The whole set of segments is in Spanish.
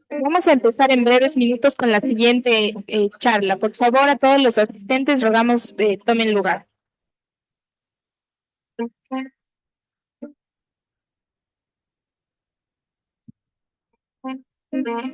Vamos a empezar en breves minutos con la siguiente charla. Por favor, a todos los asistentes rogamos tomen lugar. Mm.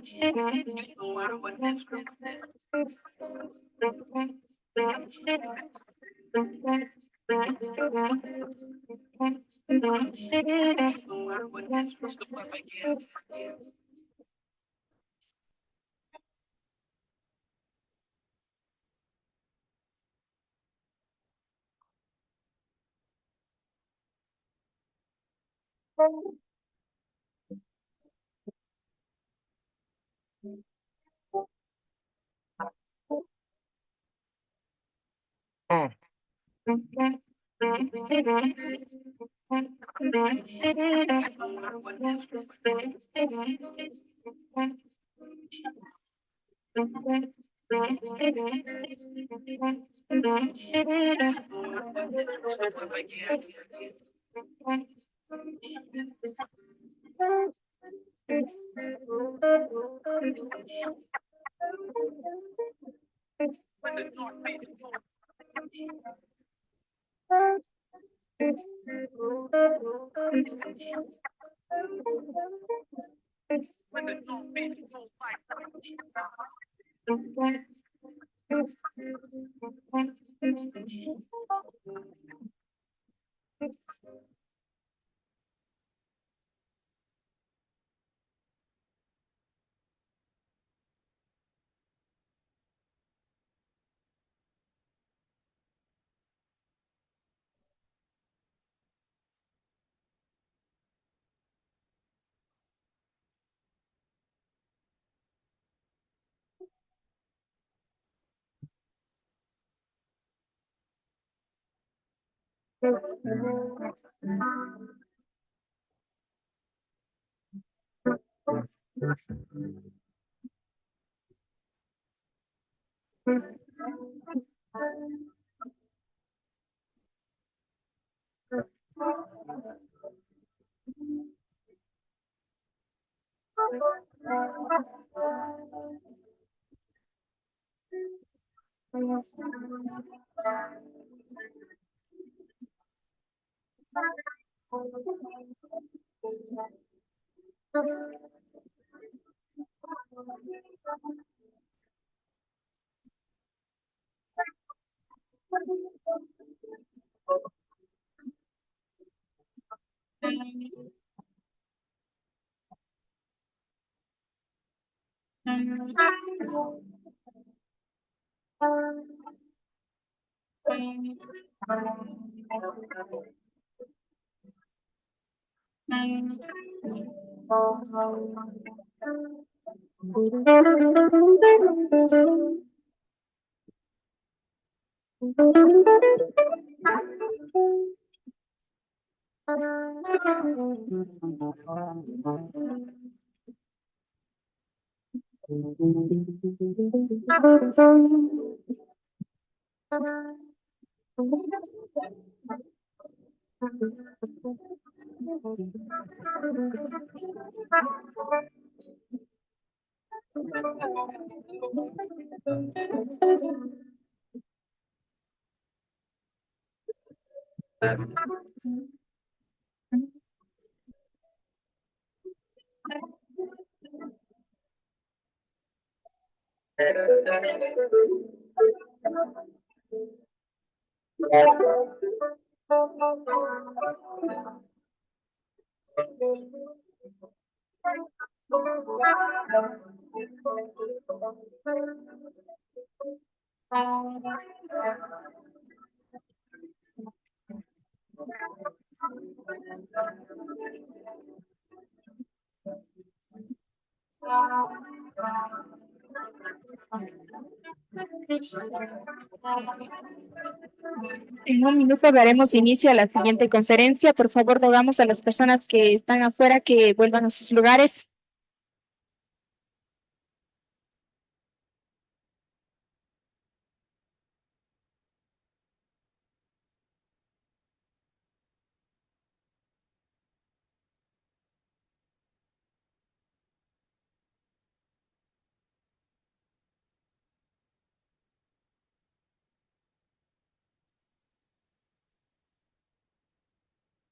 En un minuto daremos inicio a la siguiente conferencia. Por favor, rogamos a las personas que están afuera que vuelvan a sus lugares.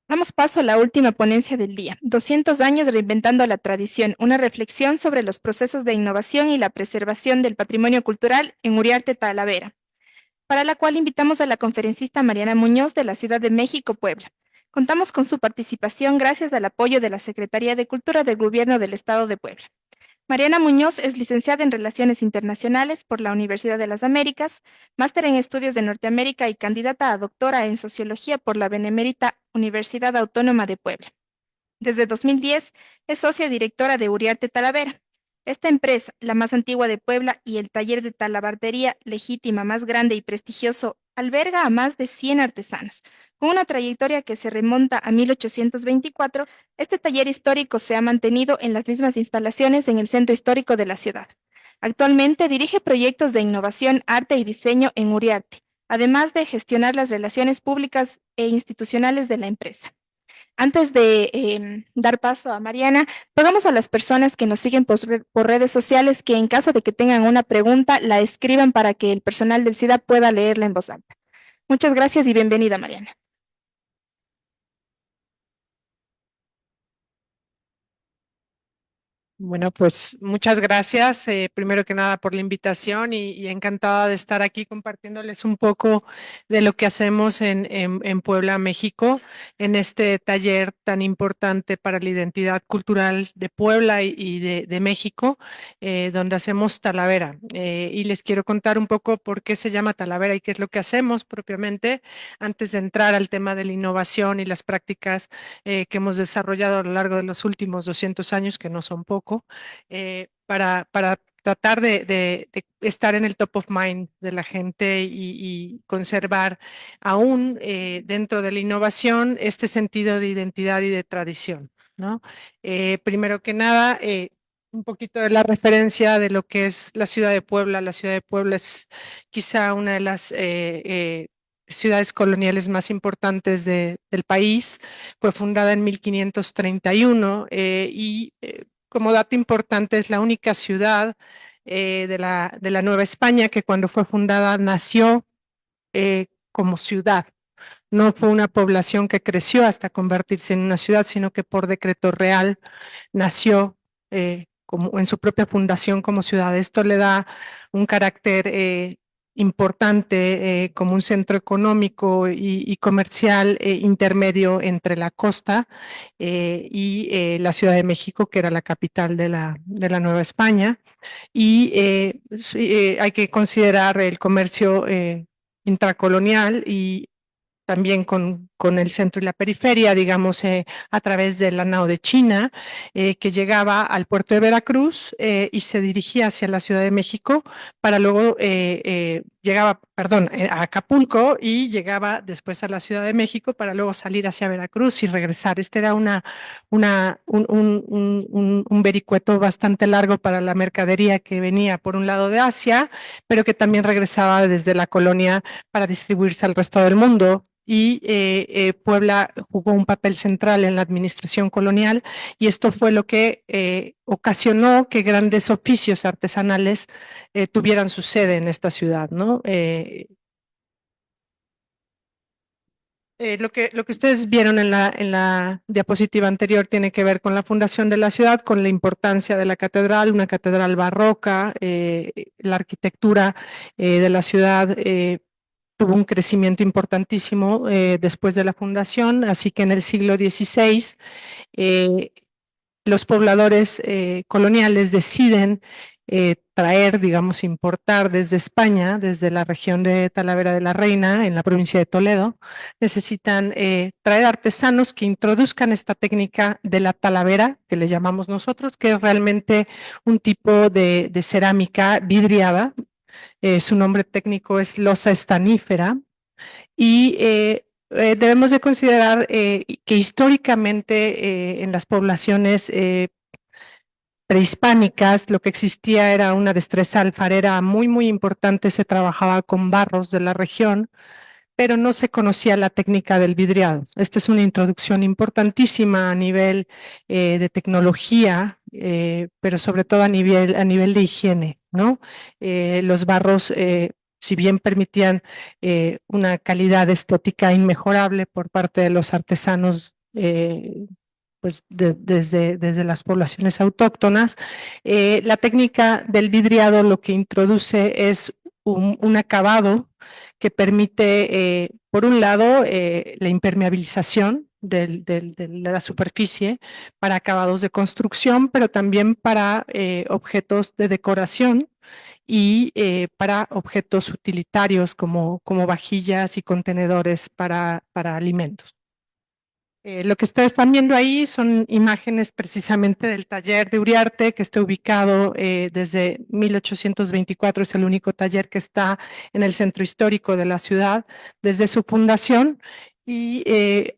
Damos paso a la última ponencia del día, 200 años reinventando la tradición, una reflexión sobre los procesos de innovación y la preservación del patrimonio cultural en Uriarte, Talavera, para la cual invitamos a la conferencista Mariana Muñoz de la Ciudad de México, Puebla. Contamos con su participación gracias al apoyo de la Secretaría de Cultura del Gobierno del Estado de Puebla. Mariana Muñoz es licenciada en Relaciones Internacionales por la Universidad de las Américas, máster en Estudios de Norteamérica y candidata a doctora en Sociología por la Benemérita Universidad Autónoma de Puebla. Desde 2010 es socia directora de Uriarte Talavera. Esta empresa, la más antigua de Puebla y el taller de talabartería legítima más grande y prestigioso, alberga a más de 100 artesanos. Con una trayectoria que se remonta a 1824, este taller histórico se ha mantenido en las mismas instalaciones en el centro histórico de la ciudad. Actualmente dirige proyectos de innovación, arte y diseño en Uriarte, además de gestionar las relaciones públicas e institucionales de la empresa. Antes de dar paso a Mariana, rogamos a las personas que nos siguen por redes sociales que en caso de que tengan una pregunta, la escriban para que el personal del SIDA pueda leerla en voz alta. Muchas gracias y bienvenida, Mariana. Bueno, pues muchas gracias, primero que nada por la invitación y encantada de estar aquí compartiéndoles un poco de lo que hacemos en Puebla, México, en este taller tan importante para la identidad cultural de Puebla y de México, donde hacemos Talavera. Y les quiero contar un poco por qué se llama Talavera y qué es lo que hacemos propiamente antes de entrar al tema de la innovación y las prácticas que hemos desarrollado a lo largo de los últimos 200 años, que no son poco, para tratar de estar en el top of mind de la gente y conservar aún dentro de la innovación este sentido de identidad y de tradición, ¿no? Primero que nada, un poquito de la referencia de lo que es la ciudad de Puebla. La ciudad de Puebla es quizá una de las ciudades coloniales más importantes del país. Fue fundada en 1531 y como dato importante es la única ciudad de la Nueva España que cuando fue fundada nació como ciudad. No fue una población que creció hasta convertirse en una ciudad, sino que por decreto real nació como en su propia fundación como ciudad. Esto le da un carácter importante como un centro económico y comercial intermedio entre la costa y la Ciudad de México, que era la capital de la Nueva España. Y hay que considerar el comercio intracolonial y también con el centro y la periferia, digamos, a través de la nao de China, que llegaba al puerto de Veracruz y se dirigía hacia la Ciudad de México para luego, llegaba, perdón, a Acapulco y llegaba después a la Ciudad de México para luego salir hacia Veracruz y regresar. Este era un vericueto bastante largo para la mercadería que venía por un lado de Asia, pero que también regresaba desde la colonia para distribuirse al resto del mundo. Y Puebla jugó un papel central en la administración colonial y esto fue lo que ocasionó que grandes oficios artesanales tuvieran su sede en esta ciudad, ¿no? Lo que ustedes vieron en la diapositiva anterior tiene que ver con la fundación de la ciudad, con la importancia de la catedral, una catedral barroca, la arquitectura de la ciudad tuvo un crecimiento importantísimo después de la fundación, así que en el siglo XVI los pobladores coloniales deciden traer, digamos, importar desde España, desde la región de Talavera de la Reina, en la provincia de Toledo, necesitan traer artesanos que introduzcan esta técnica de la talavera, que le llamamos nosotros, que es realmente un tipo de cerámica vidriada. Su nombre técnico es losa estanífera y debemos de considerar que históricamente en las poblaciones prehispánicas lo que existía era una destreza alfarera muy, muy importante, se trabajaba con barros de la región, pero no se conocía la técnica del vidriado. Esta es una introducción importantísima a nivel de tecnología, pero sobre todo a nivel de higiene, ¿no? Los barros, si bien permitían una calidad estética inmejorable por parte de los artesanos pues desde las poblaciones autóctonas. La técnica del vidriado lo que introduce es un acabado que permite, por un lado, la impermeabilización de la superficie para acabados de construcción, pero también para objetos de decoración y para objetos utilitarios como vajillas y contenedores para alimentos. Lo que ustedes están viendo ahí son imágenes precisamente del taller de Uriarte, que está ubicado desde 1824, es el único taller que está en el centro histórico de la ciudad desde su fundación y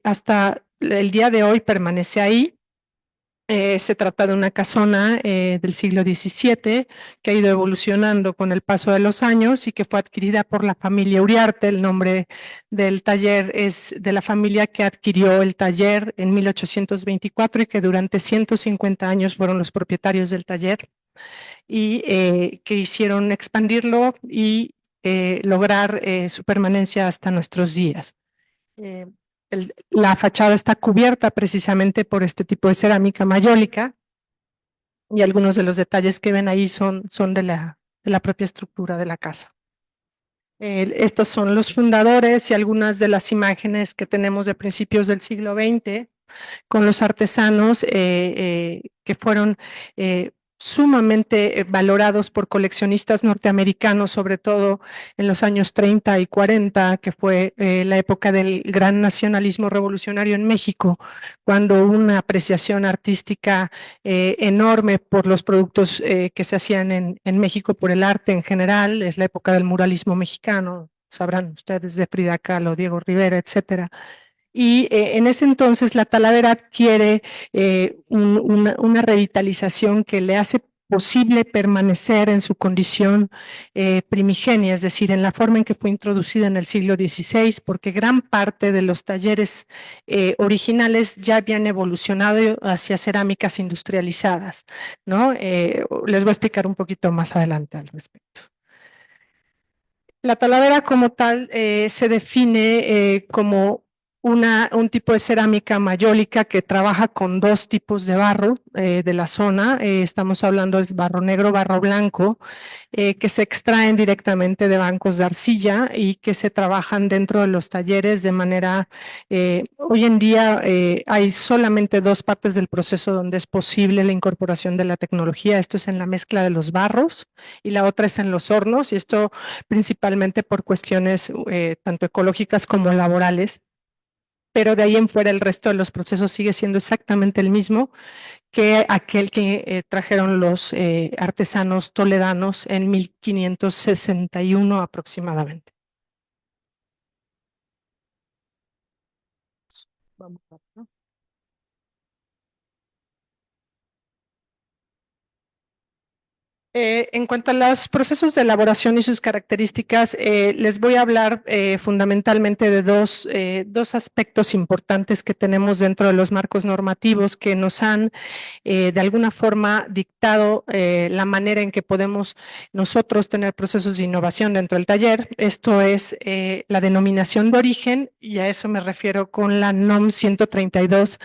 hasta el día de hoy permanece ahí. Se trata de una casona del siglo XVII que ha ido evolucionando con el paso de los años y que fue adquirida por la familia Uriarte. El nombre del taller es de la familia que adquirió el taller en 1824 y que durante 150 años fueron los propietarios del taller y que hicieron expandirlo y lograr su permanencia hasta nuestros días. La fachada está cubierta precisamente por este tipo de cerámica mayólica y algunos de los detalles que ven ahí son de la propia estructura de la casa. Estos son los fundadores y algunas de las imágenes que tenemos de principios del siglo XX con los artesanos que fueron sumamente valorados por coleccionistas norteamericanos, sobre todo en los años 30 y 40, que fue la época del gran nacionalismo revolucionario en México, cuando hubo una apreciación artística enorme por los productos que se hacían en México, por el arte en general. Es la época del muralismo mexicano, sabrán ustedes, de Frida Kahlo, Diego Rivera, etcétera. Y en ese entonces la Talavera adquiere una revitalización que le hace posible permanecer en su condición primigenia, es decir, en la forma en que fue introducida en el siglo XVI, porque gran parte de los talleres originales ya habían evolucionado hacia cerámicas industrializadas, ¿no? Les voy a explicar un poquito más adelante al respecto. La talavera como tal se define como un tipo de cerámica mayólica que trabaja con dos tipos de barro de la zona. Estamos hablando de barro negro, barro blanco, que se extraen directamente de bancos de arcilla y que se trabajan dentro de los talleres de manera, hoy en día hay solamente dos partes del proceso donde es posible la incorporación de la tecnología. Esto es en la mezcla de los barros y la otra es en los hornos, y esto principalmente por cuestiones tanto ecológicas como laborales. Pero de ahí en fuera el resto de los procesos sigue siendo exactamente el mismo que aquel que trajeron los artesanos toledanos en 1561 aproximadamente. Vamos a ver, ¿no? En cuanto a los procesos de elaboración y sus características, les voy a hablar fundamentalmente de dos aspectos importantes que tenemos dentro de los marcos normativos que nos han de alguna forma dictado la manera en que podemos nosotros tener procesos de innovación dentro del taller. Esto es la denominación de origen, y a eso me refiero con la NOM 132.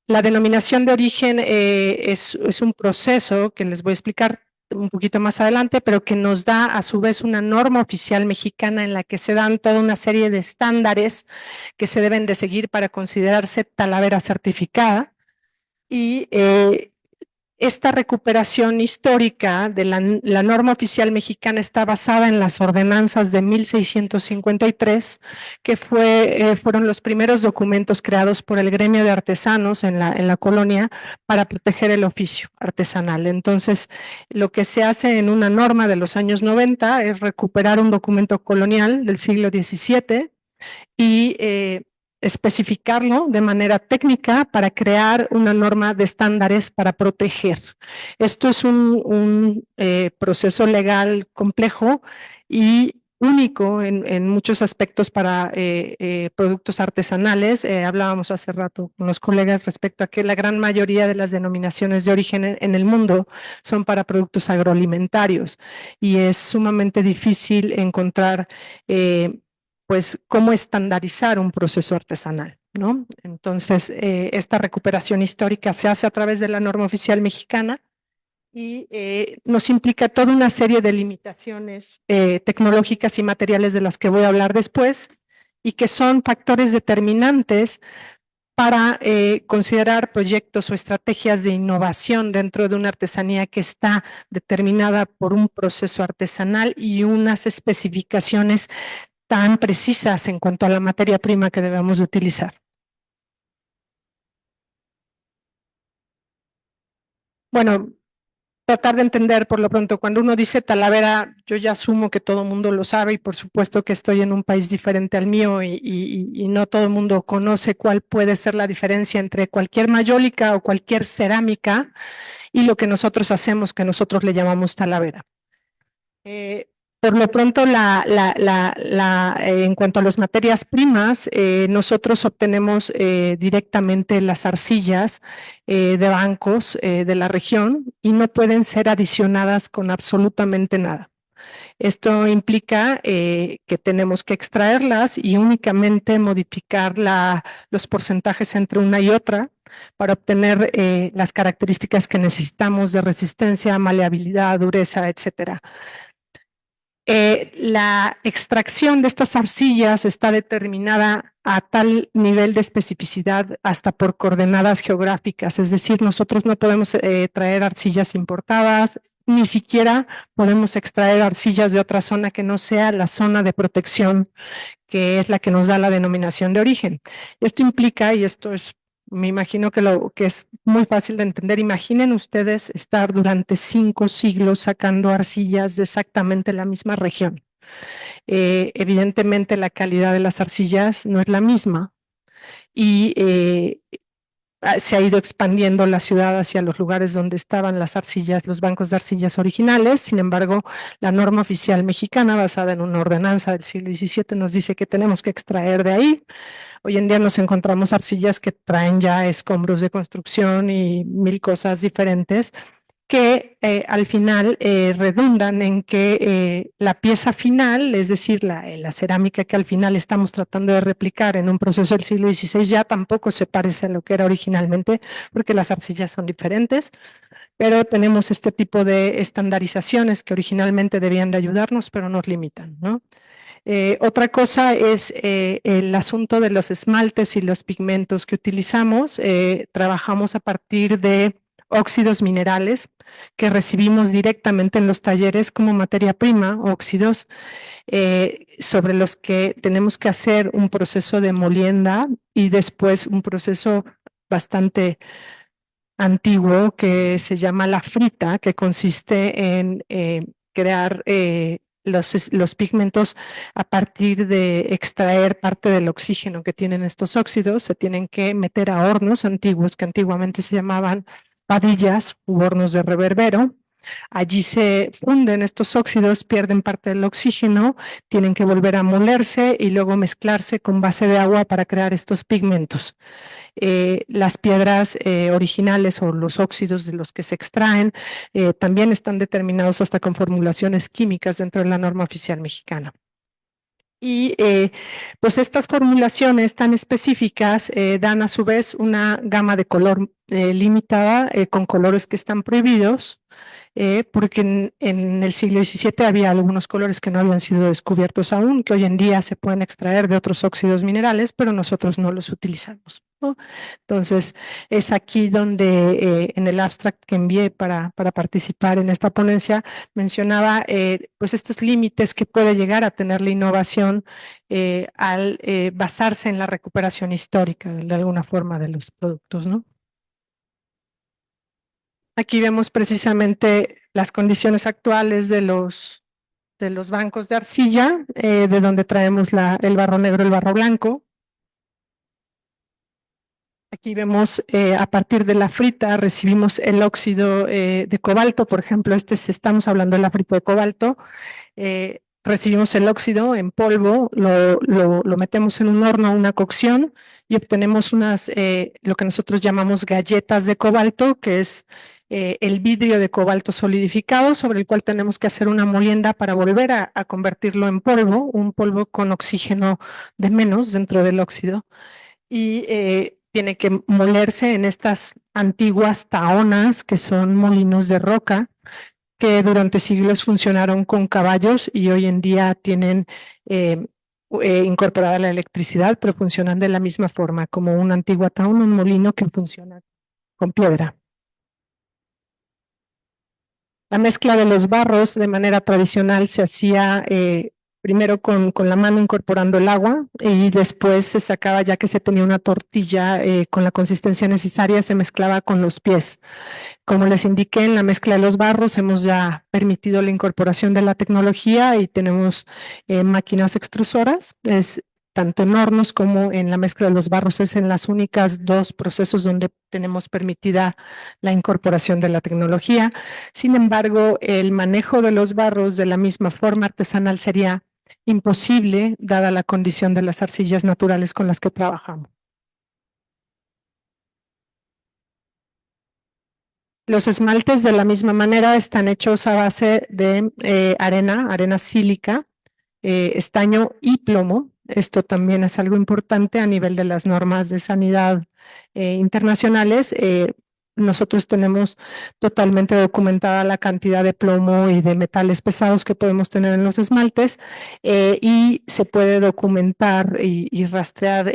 La denominación de origen es un proceso que les voy a explicar un poquito más adelante, pero que nos da a su vez una norma oficial mexicana en la que se dan toda una serie de estándares que se deben de seguir para considerarse talavera certificada. Y esta recuperación histórica de la norma oficial mexicana está basada en las ordenanzas de 1653, que fueron los primeros documentos creados por el gremio de artesanos en la colonia para proteger el oficio artesanal. Entonces, lo que se hace en una norma de los años 90 es recuperar un documento colonial del siglo XVII y especificarlo de manera técnica para crear una norma de estándares para proteger. Esto es un proceso legal complejo y único en muchos aspectos para productos artesanales. Hablábamos hace rato con los colegas respecto a que la gran mayoría de las denominaciones de origen en el mundo son para productos agroalimentarios y es sumamente difícil encontrar pues cómo estandarizar un proceso artesanal, ¿no? Entonces, esta recuperación histórica se hace a través de la norma oficial mexicana y nos implica toda una serie de limitaciones tecnológicas y materiales de las que voy a hablar después y que son factores determinantes para considerar proyectos o estrategias de innovación dentro de una artesanía que está determinada por un proceso artesanal y unas especificaciones tan precisas en cuanto a la materia prima que debemos de utilizar. Bueno, tratar de entender por lo pronto, cuando uno dice Talavera, yo ya asumo que todo el mundo lo sabe y por supuesto que estoy en un país diferente al mío y no todo el mundo conoce cuál puede ser la diferencia entre cualquier mayólica o cualquier cerámica y lo que nosotros hacemos, que nosotros le llamamos Talavera. Por lo pronto, en cuanto a las materias primas, nosotros obtenemos directamente las arcillas de bancos de la región y no pueden ser adicionadas con absolutamente nada. Esto implica que tenemos que extraerlas y únicamente modificar los porcentajes entre una y otra para obtener las características que necesitamos de resistencia, maleabilidad, dureza, etcétera. La extracción de estas arcillas está determinada a tal nivel de especificidad hasta por coordenadas geográficas, es decir, nosotros no podemos traer arcillas importadas, ni siquiera podemos extraer arcillas de otra zona que no sea la zona de protección, que es la que nos da la denominación de origen. Esto implica, y esto es, me imagino que es muy fácil de entender, imaginen ustedes estar durante 5 siglos sacando arcillas de exactamente la misma región. Evidentemente la calidad de las arcillas no es la misma y se ha ido expandiendo la ciudad hacia los lugares donde estaban las arcillas, los bancos de arcillas originales. Sin embargo, la norma oficial mexicana, basada en una ordenanza del siglo XVII, nos dice que tenemos que extraer de ahí. Hoy en día nos encontramos arcillas que traen ya escombros de construcción y 1000 cosas diferentes que al final redundan en que la pieza final, es decir, la cerámica que al final estamos tratando de replicar en un proceso del siglo XVI ya tampoco se parece a lo que era originalmente, porque las arcillas son diferentes, pero tenemos este tipo de estandarizaciones que originalmente debían de ayudarnos, pero nos limitan, ¿no? Otra cosa es el asunto de los esmaltes y los pigmentos que utilizamos. Trabajamos a partir de óxidos minerales que recibimos directamente en los talleres como materia prima, óxidos, sobre los que tenemos que hacer un proceso de molienda y después un proceso bastante antiguo que se llama la frita, que consiste en crear los pigmentos a partir de extraer parte del oxígeno que tienen estos óxidos. Se tienen que meter a hornos antiguos que antiguamente se llamaban padillas u hornos de reverbero. Allí se funden estos óxidos, pierden parte del oxígeno, tienen que volver a molerse y luego mezclarse con base de agua para crear estos pigmentos. Las piedras originales o los óxidos de los que se extraen también están determinados hasta con formulaciones químicas dentro de la norma oficial mexicana. Y pues estas formulaciones tan específicas dan a su vez una gama de color limitada con colores que están prohibidos, porque en el siglo XVII había algunos colores que no habían sido descubiertos aún, que hoy en día se pueden extraer de otros óxidos minerales, pero nosotros no los utilizamos, ¿no? Entonces, es aquí donde en el abstract que envié para participar en esta ponencia, mencionaba pues estos límites que puede llegar a tener la innovación al basarse en la recuperación histórica de alguna forma de los productos, ¿no? Aquí vemos precisamente las condiciones actuales de los bancos de arcilla, de donde traemos el barro negro, el barro blanco. Aquí vemos a partir de la frita recibimos el óxido de cobalto, por ejemplo, estamos hablando de la frita de cobalto. Recibimos el óxido en polvo, lo metemos en un horno, una cocción y obtenemos lo que nosotros llamamos galletas de cobalto, que es el vidrio de cobalto solidificado sobre el cual tenemos que hacer una molienda para volver a convertirlo en polvo, un polvo con oxígeno de menos dentro del óxido. y tiene que molerse en estas antiguas taonas, que son molinos de roca, que durante siglos funcionaron con caballos y hoy en día tienen incorporada la electricidad, pero funcionan de la misma forma, como un antiguo taón, un molino que funciona con piedra. La mezcla de los barros de manera tradicional se hacía primero con la mano incorporando el agua y después se sacaba, ya que se tenía una tortilla con la consistencia necesaria, se mezclaba con los pies. Como les indiqué, en la mezcla de los barros hemos ya permitido la incorporación de la tecnología y tenemos máquinas extrusoras. Es tanto en hornos como en la mezcla de los barros, es en las únicas dos procesos donde tenemos permitida la incorporación de la tecnología. Sin embargo, el manejo de los barros de la misma forma artesanal sería imposible dada la condición de las arcillas naturales con las que trabajamos. Los esmaltes de la misma manera están hechos a base de arena sílica, estaño y plomo. Esto también es algo importante a nivel de las normas de sanidad internacionales. Nosotros tenemos totalmente documentada la cantidad de plomo y de metales pesados que podemos tener en los esmaltes y se puede documentar y rastrear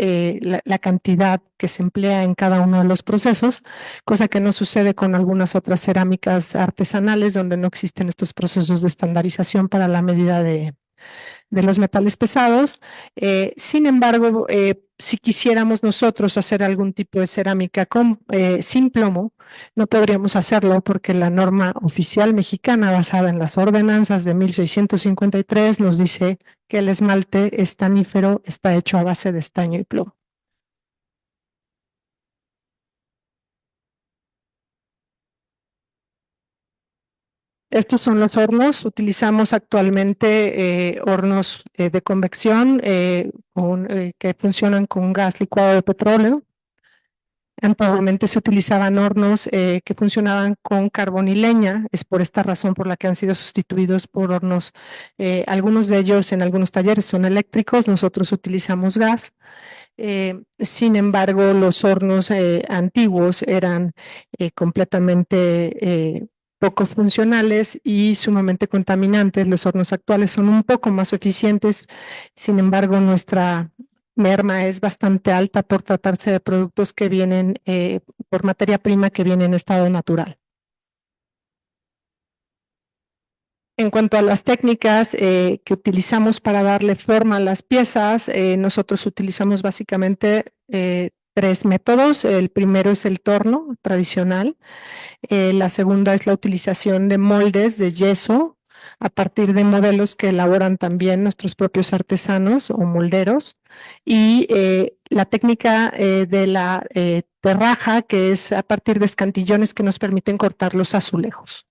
la cantidad que se emplea en cada uno de los procesos, cosa que no sucede con algunas otras cerámicas artesanales donde no existen estos procesos de estandarización para la medida de los metales pesados. Sin embargo, si quisiéramos nosotros hacer algún tipo de cerámica sin plomo, no podríamos hacerlo porque la norma oficial mexicana basada en las ordenanzas de 1653 nos dice que el esmalte estanífero está hecho a base de estaño y plomo. Estos son los hornos. Utilizamos actualmente hornos de convección que funcionan con gas licuado de petróleo. Antiguamente se utilizaban hornos que funcionaban con carbón y leña. Es por esta razón por la que han sido sustituidos por hornos. Algunos de ellos en algunos talleres son eléctricos, nosotros utilizamos gas. Sin embargo, los hornos antiguos eran completamente poco funcionales y sumamente contaminantes. Los hornos actuales son un poco más eficientes, sin embargo, nuestra merma es bastante alta por tratarse de productos que vienen por materia prima que viene en estado natural. En cuanto a las técnicas que utilizamos para darle forma a las piezas, nosotros utilizamos básicamente tres métodos. El primero es el torno tradicional. La segunda es la utilización de moldes de yeso a partir de modelos que elaboran también nuestros propios artesanos o molderos. Y la técnica de la terraja, que es a partir de escantillones que nos permiten cortar los azulejos.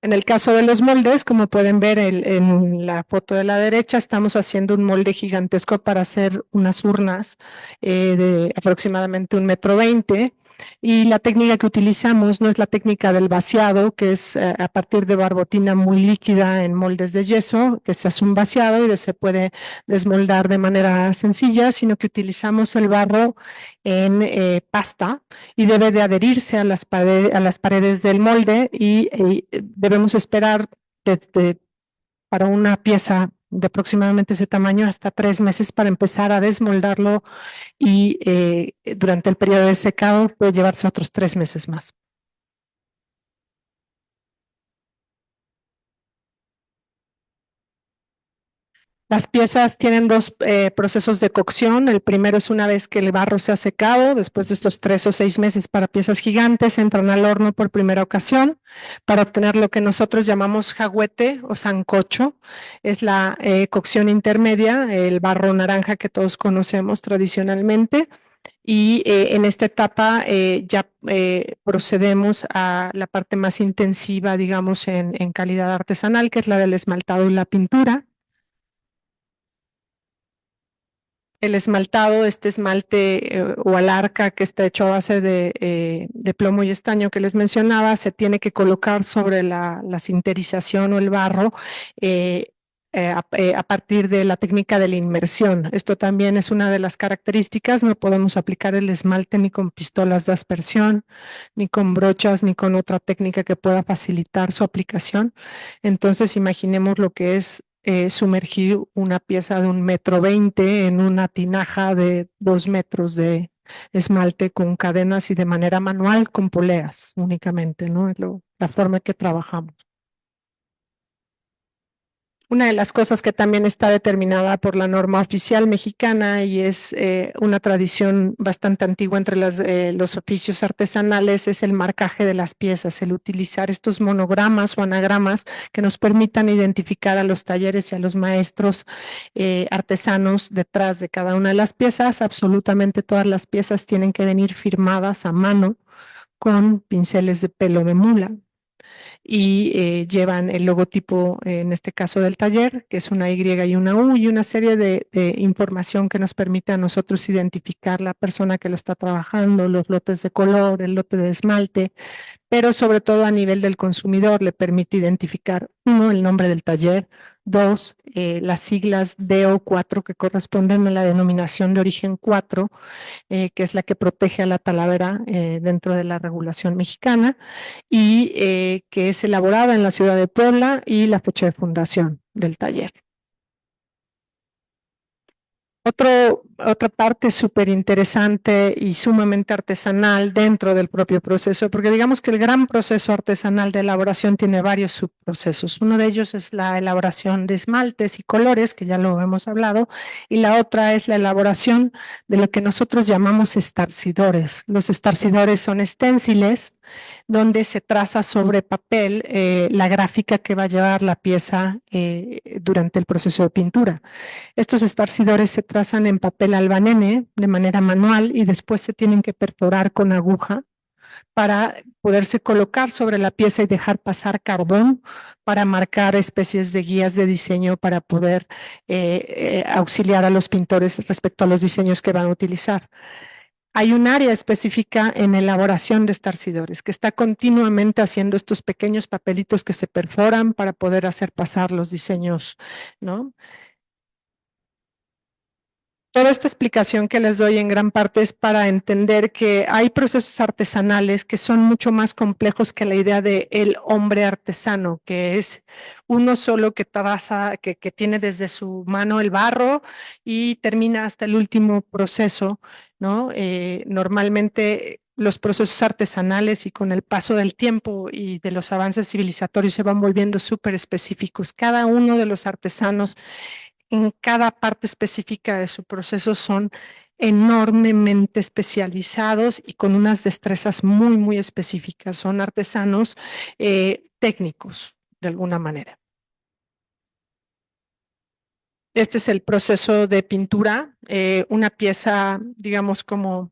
En el caso de los moldes, como pueden ver en la foto de la derecha, estamos haciendo un molde gigantesco para hacer unas urnas de aproximadamente 1,20 m. Y la técnica que utilizamos no es la técnica del vaciado, que es a partir de barbotina muy líquida en moldes de yeso, que se hace un vaciado y se puede desmoldar de manera sencilla, sino que utilizamos el barro en pasta y debe de adherirse a las paredes del molde y debemos esperar para una pieza de aproximadamente ese tamaño hasta 3 meses para empezar a desmoldarlo y durante el periodo de secado puede llevarse otros 3 meses más. Las piezas tienen dos procesos de cocción. El primero es una vez que el barro se ha secado, después de estos 3 o 6 meses para piezas gigantes, entran al horno por primera ocasión para obtener lo que nosotros llamamos jaguete o sancocho. Es la cocción intermedia, el barro naranja que todos conocemos tradicionalmente. Y en esta etapa ya procedemos a la parte más intensiva, digamos, en calidad artesanal, que es la del esmaltado y la pintura. El esmaltado, este esmalte o alarca que está hecho a base de plomo y estaño que les mencionaba, se tiene que colocar sobre la sinterización o el barro a partir de la técnica de la inmersión. Esto también es una de las características. No podemos aplicar el esmalte ni con pistolas de aspersión, ni con brochas, ni con otra técnica que pueda facilitar su aplicación. Entonces, imaginemos lo que es sumergir una pieza de 1,20 m en una tinaja de 2 metros de esmalte con cadenas y de manera manual con poleas únicamente, ¿no? Es la forma que trabajamos. Una de las cosas que también está determinada por la norma oficial mexicana y es una tradición bastante antigua entre los oficios artesanales es el marcaje de las piezas, el utilizar estos monogramas o anagramas que nos permitan identificar a los talleres y a los maestros artesanos detrás de cada una de las piezas. Absolutamente todas las piezas tienen que venir firmadas a mano con pinceles de pelo de mula y llevan el logotipo, en este caso del taller, que es una Y y una U, y una serie de información que nos permite a nosotros identificar la persona que lo está trabajando, los lotes de color, el lote de esmalte, pero sobre todo a nivel del consumidor le permite identificar, uno, el nombre del taller, dos, las siglas DO4 que corresponden a la denominación de origen 4, que es la que protege a la talavera dentro de la regulación mexicana y que es elaborada en la ciudad de Puebla, y la fecha de fundación del taller. Otra parte súper interesante y sumamente artesanal dentro del propio proceso, porque digamos que el gran proceso artesanal de elaboración tiene varios subprocesos. Uno de ellos es la elaboración de esmaltes y colores, que ya lo hemos hablado, y la otra es la elaboración de lo que nosotros llamamos estarcidores. Los estarcidores son esténciles donde se traza sobre papel la gráfica que va a llevar la pieza durante el proceso de pintura. Estos estarcidores se trazan en papel albanene de manera manual y después se tienen que perforar con aguja para poderse colocar sobre la pieza y dejar pasar carbón para marcar especies de guías de diseño para poder auxiliar a los pintores respecto a los diseños que van a utilizar. Hay un área específica en elaboración de estarcidores que está continuamente haciendo estos pequeños papelitos que se perforan para poder hacer pasar los diseños, ¿no? Toda esta explicación que les doy en gran parte es para entender que hay procesos artesanales que son mucho más complejos que la idea de el hombre artesano, que es uno solo que trabaja, que tiene desde su mano el barro y termina hasta el último proceso, ¿no? Normalmente los procesos artesanales y con el paso del tiempo y de los avances civilizatorios se van volviendo súper específicos. Cada uno de los artesanos en cada parte específica de su proceso son enormemente especializados y con unas destrezas muy, muy específicas. Son artesanos técnicos, de alguna manera. Este es el proceso de pintura. Una pieza, digamos, como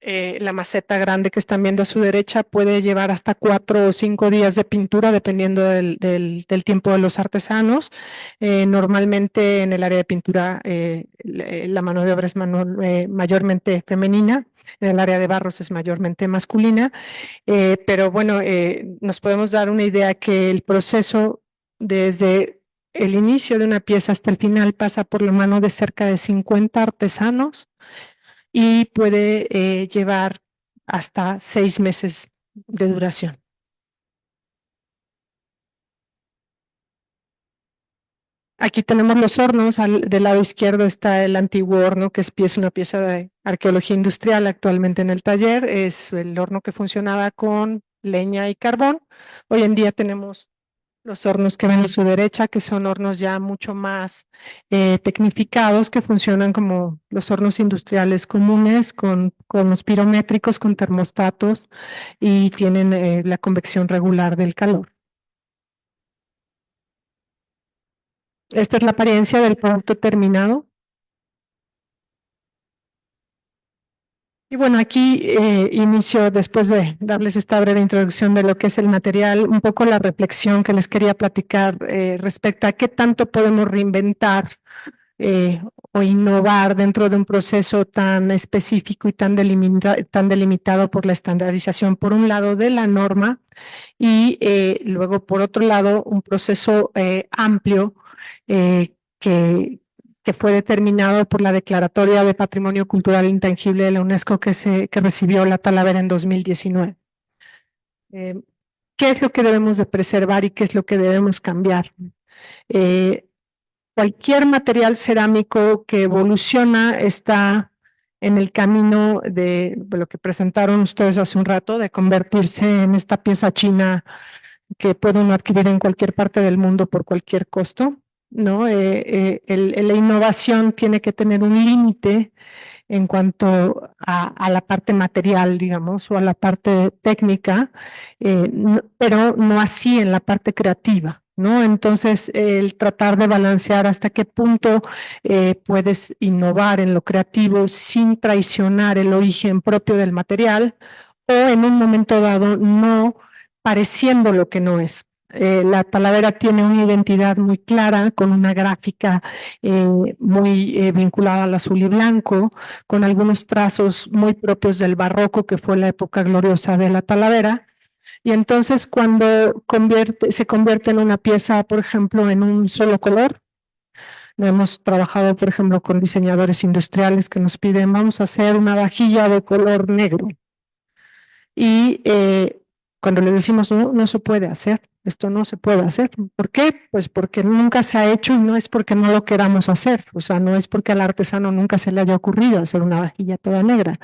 la maceta grande que están viendo a su derecha puede llevar hasta 4 o 5 días de pintura dependiendo del tiempo de los artesanos. Normalmente en el área de pintura la mano de obra es mayormente femenina, en el área de barros es mayormente masculina, pero bueno, nos podemos dar una idea que el proceso desde el inicio de una pieza hasta el final pasa por la mano de cerca de 50 artesanos y puede llevar hasta 6 meses de duración. Aquí tenemos los hornos, del lado izquierdo está el antiguo horno que es una pieza de arqueología industrial actualmente en el taller, es el horno que funcionaba con leña y carbón. Hoy en día tenemos los hornos que ven a su derecha, que son hornos ya mucho más tecnificados, que funcionan como los hornos industriales comunes, con los pirométricos, con termostatos y tienen la convección regular del calor. Esta es la apariencia del producto terminado. Y bueno, aquí inicio, después de darles esta breve introducción de lo que es el material, un poco la reflexión que les quería platicar respecto a qué tanto podemos reinventar o innovar dentro de un proceso tan específico y tan delimitado por la estandarización, por un lado de la norma y luego por otro lado un proceso amplio que fue determinado por la Declaratoria de Patrimonio Cultural Intangible de la UNESCO que recibió la Talavera en 2019. ¿Qué es lo que debemos de preservar y qué es lo que debemos cambiar? Cualquier material cerámico que evoluciona está en el camino de lo que presentaron ustedes hace un rato, de convertirse en esta pieza china que puede uno adquirir en cualquier parte del mundo por cualquier costo, ¿no? La innovación tiene que tener un límite en cuanto a la parte material, digamos, o a la parte técnica, pero no así en la parte creativa, ¿no? Entonces, el tratar de balancear hasta qué punto puedes innovar en lo creativo sin traicionar el origen propio del material o en un momento dado no pareciendo lo que no es. La Talavera tiene una identidad muy clara, con una gráfica muy vinculada al azul y blanco, con algunos trazos muy propios del barroco, que fue la época gloriosa de la Talavera. Y entonces cuando se convierte en una pieza, por ejemplo, en un solo color, hemos trabajado, por ejemplo, con diseñadores industriales que nos piden, vamos a hacer una vajilla de color negro. Y cuando les decimos, no, no se puede hacer, esto no se puede hacer. ¿Por qué? Pues porque nunca se ha hecho y no es porque no lo queramos hacer. O sea, no es porque al artesano nunca se le haya ocurrido hacer una vajilla toda negra.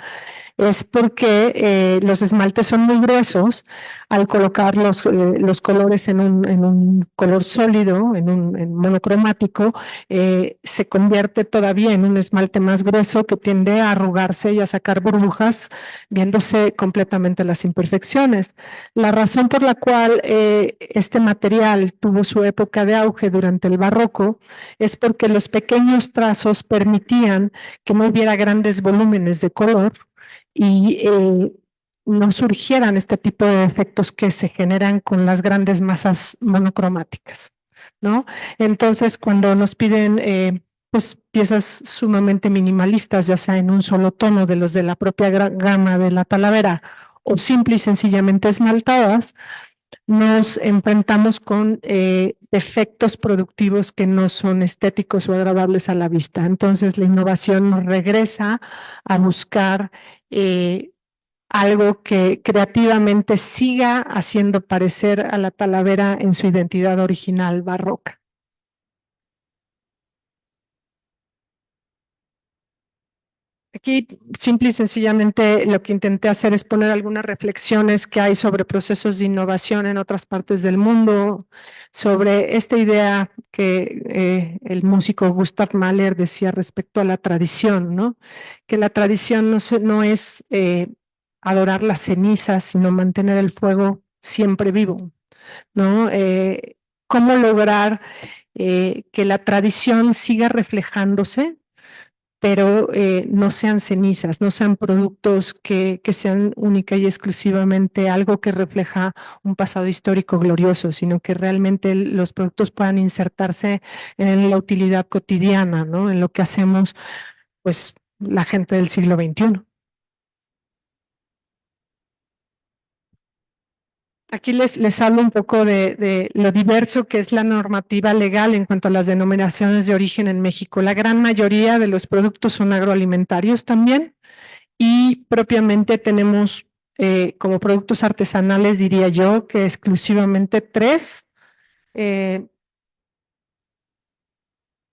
Es porque los esmaltes son muy gruesos. Al colocar los colores en un color sólido, en monocromático, se convierte todavía en un esmalte más grueso que tiende a arrugarse y a sacar burbujas, viéndose completamente las imperfecciones. La razón por la cual este material tuvo su época de auge durante el barroco es porque los pequeños trazos permitían que no hubiera grandes volúmenes de color y no surgieran este tipo de efectos que se generan con las grandes masas monocromáticas, ¿no? Entonces, cuando nos piden pues, piezas sumamente minimalistas, ya sea en un solo tono de los de la propia gama de la Talavera o simple y sencillamente esmaltadas, nos enfrentamos con efectos productivos que no son estéticos o agradables a la vista. Entonces, la innovación nos regresa a buscar algo que creativamente siga haciendo parecer a la Talavera en su identidad original barroca. Aquí simple y sencillamente lo que intenté hacer es poner algunas reflexiones que hay sobre procesos de innovación en otras partes del mundo, sobre esta idea que el músico Gustav Mahler decía respecto a la tradición, ¿no? Que la tradición no es adorar las cenizas, sino mantener el fuego siempre vivo, ¿no? ¿Cómo lograr que la tradición siga reflejándose, pero no sean cenizas, no sean productos que sean única y exclusivamente algo que refleja un pasado histórico glorioso, sino que realmente los productos puedan insertarse en la utilidad cotidiana, ¿no? En lo que hacemos, pues, la gente del siglo XXI. Aquí les hablo un poco de lo diverso que es la normativa legal en cuanto a las denominaciones de origen en México. La gran mayoría de los productos son agroalimentarios también y propiamente tenemos como productos artesanales, diría yo, que exclusivamente 3.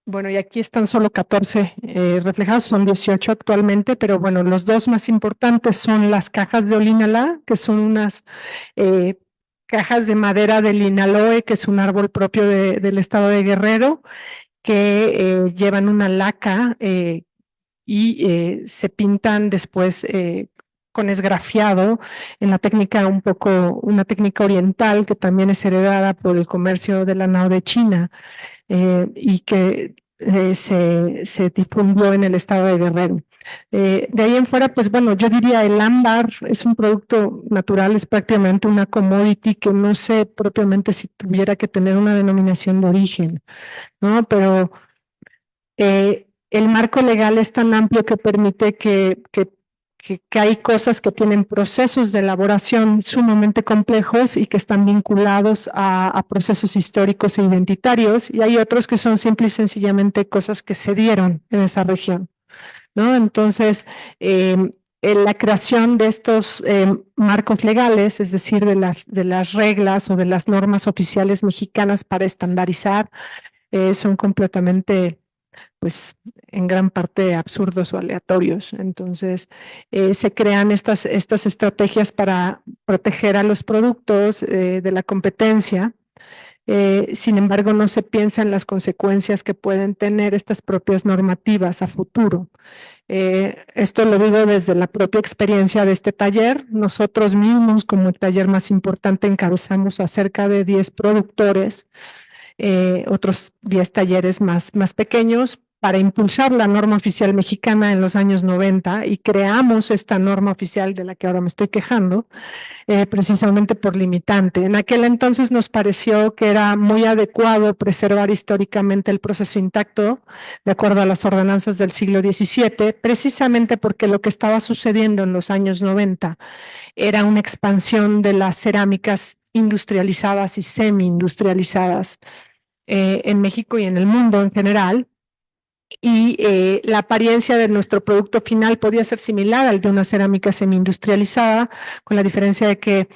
Bueno, y aquí están solo 14 reflejados, son 18 actualmente, pero bueno, los 2 más importantes son las cajas de Olinalá, que son unas cajas de madera del linaloe, que es un árbol propio del estado de Guerrero, que llevan una laca y se pintan después con esgrafiado en la técnica una técnica oriental que también es heredada por el comercio de la nao de China y que se difundió en el estado de Guerrero. De ahí en fuera, pues bueno, yo diría el ámbar es un producto natural, es prácticamente una commodity que no sé propiamente si tuviera que tener una denominación de origen, ¿no? Pero el marco legal es tan amplio que permite que hay cosas que tienen procesos de elaboración sumamente complejos y que están vinculados a procesos históricos e identitarios, y hay otros que son simple y sencillamente cosas que se dieron en esa región, ¿no? Entonces, la creación de estos marcos legales, es decir, de las reglas o de las normas oficiales mexicanas para estandarizar, son completamente, pues, en gran parte absurdos o aleatorios. Entonces, se crean estas estrategias para proteger a los productos de la competencia. Sin embargo, no se piensa en las consecuencias que pueden tener estas propias normativas a futuro. Esto lo digo desde la propia experiencia de este taller. Nosotros mismos, como el taller más importante, encabezamos a cerca de 10 productores, otros 10 talleres más pequeños, para impulsar la norma oficial mexicana en los años 90, y creamos esta norma oficial de la que ahora me estoy quejando, precisamente por limitante. En aquel entonces nos pareció que era muy adecuado preservar históricamente el proceso intacto, de acuerdo a las ordenanzas del siglo XVII, precisamente porque lo que estaba sucediendo en los años 90 era una expansión de las cerámicas industrializadas y semi-industrializadas en México y en el mundo en general, y la apariencia de nuestro producto final podía ser similar al de una cerámica semi-industrializada, con la diferencia de que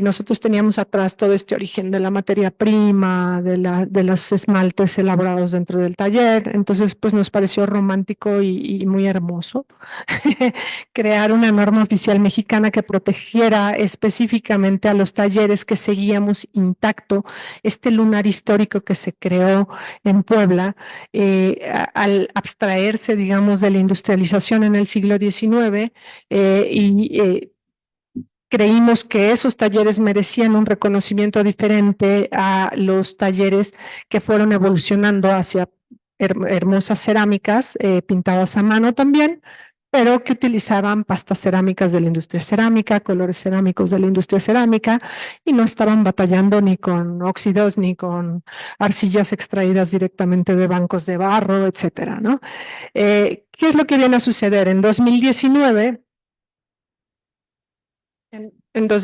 nosotros teníamos atrás todo este origen de la materia prima, de los esmaltes elaborados dentro del taller. Entonces, pues nos pareció romántico y muy hermoso crear una norma oficial mexicana que protegiera específicamente a los talleres que seguíamos intacto este lunar histórico que se creó en Puebla, al abstraerse, digamos, de la industrialización en el siglo XIX, creímos que esos talleres merecían un reconocimiento diferente a los talleres que fueron evolucionando hacia hermosas cerámicas pintadas a mano también, pero que utilizaban pastas cerámicas de la industria cerámica, colores cerámicos de la industria cerámica, y no estaban batallando ni con óxidos ni con arcillas extraídas directamente de bancos de barro, etcétera, ¿no? ¿Qué es lo que viene a suceder? En 2019, entre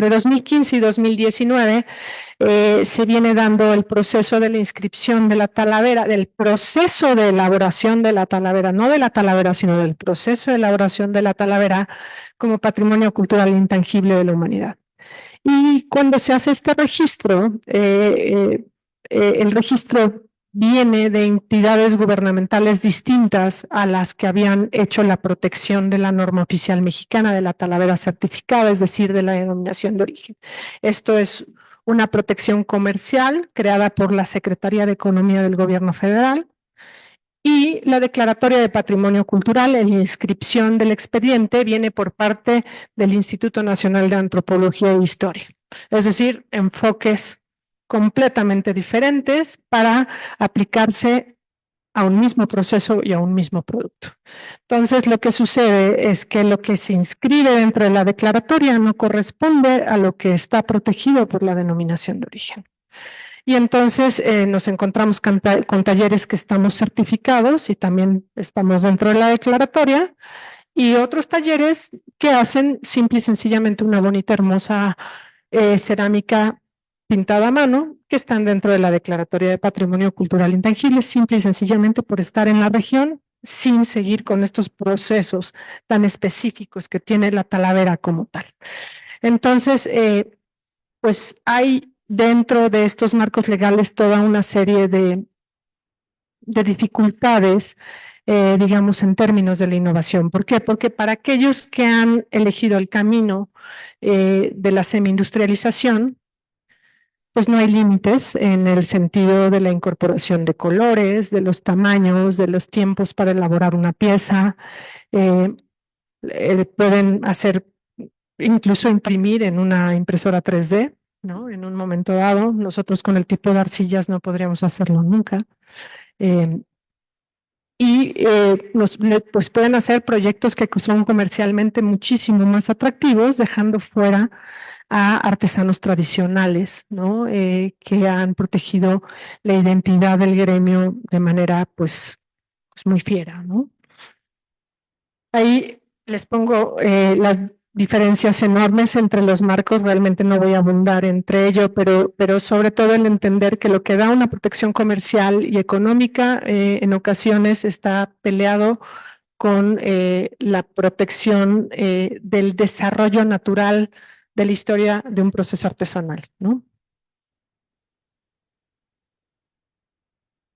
2015 y 2019, se viene dando el proceso de la inscripción de la Talavera, del proceso de elaboración de la Talavera, no de la Talavera, sino del proceso de elaboración de la Talavera como patrimonio cultural intangible de la humanidad. Y cuando se hace este registro, el registro viene de entidades gubernamentales distintas a las que habían hecho la protección de la norma oficial mexicana de la Talavera certificada, es decir, de la denominación de origen. Esto es una protección comercial creada por la Secretaría de Economía del Gobierno Federal, y la declaratoria de patrimonio cultural, en la inscripción del expediente, viene por parte del Instituto Nacional de Antropología e Historia. Es decir, enfoques completamente diferentes para aplicarse a un mismo proceso y a un mismo producto. Entonces, lo que sucede es que lo que se inscribe dentro de la declaratoria no corresponde a lo que está protegido por la denominación de origen. Y entonces nos encontramos con talleres que estamos certificados y también estamos dentro de la declaratoria, y otros talleres que hacen simple y sencillamente una bonita, hermosa cerámica pintada a mano, que están dentro de la declaratoria de patrimonio cultural intangible, simple y sencillamente por estar en la región, sin seguir con estos procesos tan específicos que tiene la Talavera como tal. Entonces, pues hay dentro de estos marcos legales toda una serie de dificultades, digamos, en términos de la innovación. ¿Por qué? Porque para aquellos que han elegido el camino de la semi-industrialización, pues no hay límites en el sentido de la incorporación de colores, de los tamaños, de los tiempos para elaborar una pieza. Pueden hacer, incluso imprimir en una impresora 3D, ¿no? En un momento dado. Nosotros con el tipo de arcillas no podríamos hacerlo nunca. y pues pueden hacer proyectos que son comercialmente muchísimo más atractivos, dejando fuera a artesanos tradicionales, ¿no? Que han protegido la identidad del gremio de manera pues muy fiera, ¿no? Ahí les pongo las diferencias enormes entre los marcos, realmente no voy a abundar entre ello, pero sobre todo el entender que lo que da una protección comercial y económica en ocasiones está peleado con la protección del desarrollo natural de la historia de un proceso artesanal, ¿no?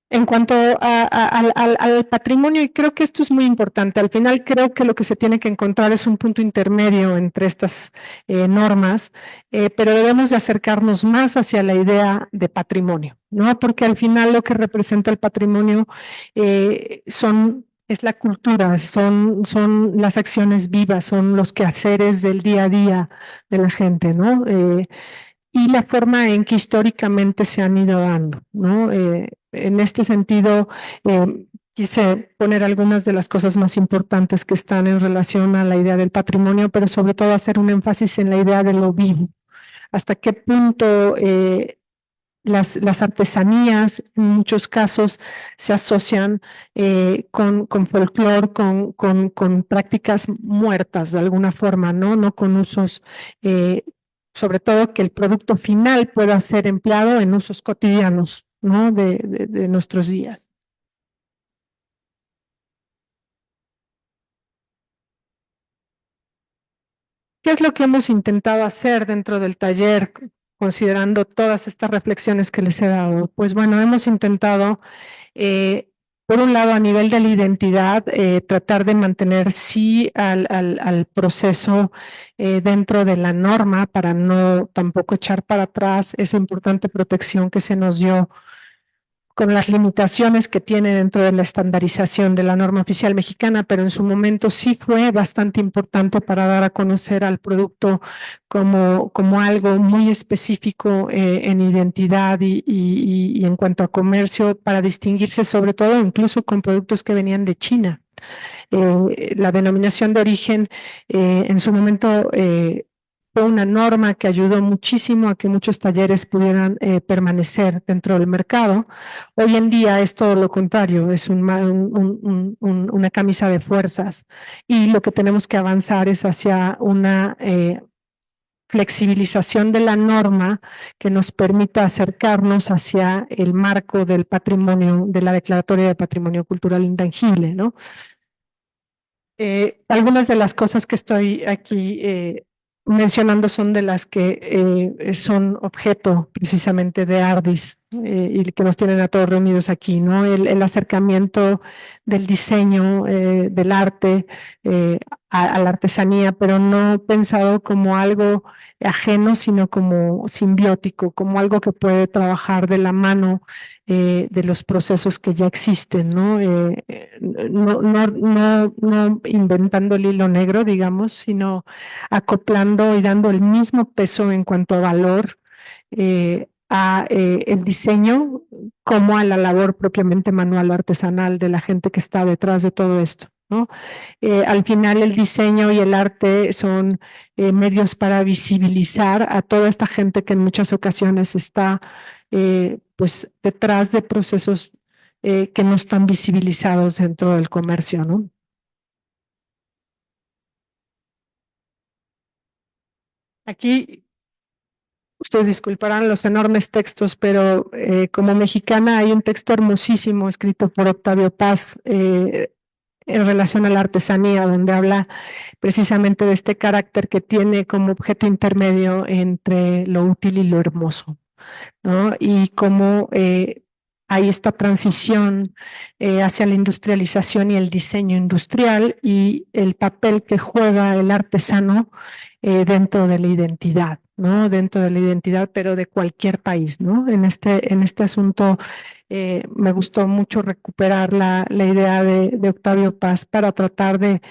En cuanto al patrimonio, y creo que esto es muy importante, al final creo que lo que se tiene que encontrar es un punto intermedio entre estas normas, pero debemos de acercarnos más hacia la idea de patrimonio, ¿no? Porque al final lo que representa el patrimonio es la cultura, son las acciones vivas, son los quehaceres del día a día de la gente, ¿no? Y la forma en que históricamente se han ido dando, ¿no? En este sentido, quise poner algunas de las cosas más importantes que están en relación a la idea del patrimonio, pero sobre todo hacer un énfasis en la idea de lo vivo. Hasta qué punto las artesanías, en muchos casos, se asocian con folclore, con prácticas muertas de alguna forma, ¿no? No con usos sobre todo que el producto final pueda ser empleado en usos cotidianos, ¿no? de nuestros días. ¿Qué es lo que hemos intentado hacer dentro del taller, considerando todas estas reflexiones que les he dado? Pues bueno, hemos intentado, por un lado, a nivel de la identidad, tratar de mantener sí al proceso dentro de la norma para no tampoco echar para atrás esa importante protección que se nos dio con las limitaciones que tiene dentro de la estandarización de la norma oficial mexicana, pero en su momento sí fue bastante importante para dar a conocer al producto como algo muy específico en identidad y en cuanto a comercio, para distinguirse sobre todo incluso con productos que venían de China. La denominación de origen en su momento fue una norma que ayudó muchísimo a que muchos talleres pudieran permanecer dentro del mercado. Hoy en día es todo lo contrario, es una camisa de fuerzas, y lo que tenemos que avanzar es hacia una flexibilización de la norma que nos permita acercarnos hacia el marco del patrimonio, de la Declaratoria de Patrimonio Cultural Intangible, ¿no? Algunas de las cosas que estoy aquí mencionando son de las que son objeto precisamente de Ardis y que nos tienen a todos reunidos aquí, ¿no? El acercamiento del diseño, del arte a la artesanía, pero no pensado como algo ajeno, sino como simbiótico, como algo que puede trabajar de la mano de los procesos que ya existen, ¿no? No inventando el hilo negro, digamos, sino acoplando y dando el mismo peso en cuanto a valor a el diseño como a la labor propiamente manual o artesanal de la gente que está detrás de todo esto, ¿no? Al final el diseño y el arte son medios para visibilizar a toda esta gente que en muchas ocasiones está pues detrás de procesos que no están visibilizados dentro del comercio, ¿no? Aquí ustedes disculparán los enormes textos, pero como mexicana hay un texto hermosísimo escrito por Octavio Paz en relación a la artesanía, donde habla precisamente de este carácter que tiene como objeto intermedio entre lo útil y lo hermoso, ¿no? Y cómo hay esta transición hacia la industrialización y el diseño industrial y el papel que juega el artesano dentro de la identidad, ¿no? Dentro de la identidad, pero de cualquier país, ¿no? En este asunto me gustó mucho recuperar la idea de Octavio Paz para tratar de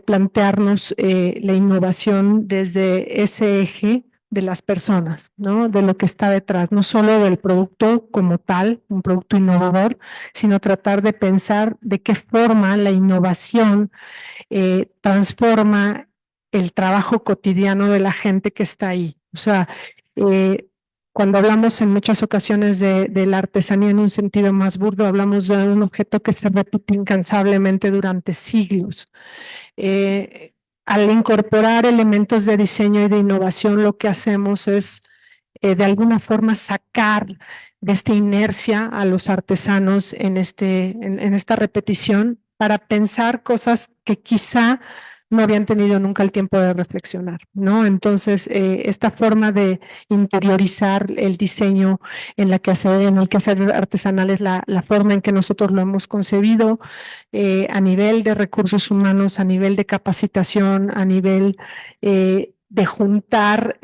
plantearnos la innovación desde ese eje de las personas, ¿no? De lo que está detrás, no solo del producto como tal, un producto innovador, sino tratar de pensar de qué forma la innovación transforma el trabajo cotidiano de la gente que está ahí. O sea, eh, cuando hablamos en muchas ocasiones de la artesanía en un sentido más burdo, hablamos de un objeto que se repite incansablemente durante siglos. Al incorporar elementos de diseño y de innovación, lo que hacemos es de alguna forma sacar de esta inercia a los artesanos en esta repetición para pensar cosas que quizá no habían tenido nunca el tiempo de reflexionar, ¿no? Entonces, esta forma de interiorizar el diseño en el quehacer artesanal es la forma en que nosotros lo hemos concebido a nivel de recursos humanos, a nivel de capacitación, a nivel de juntar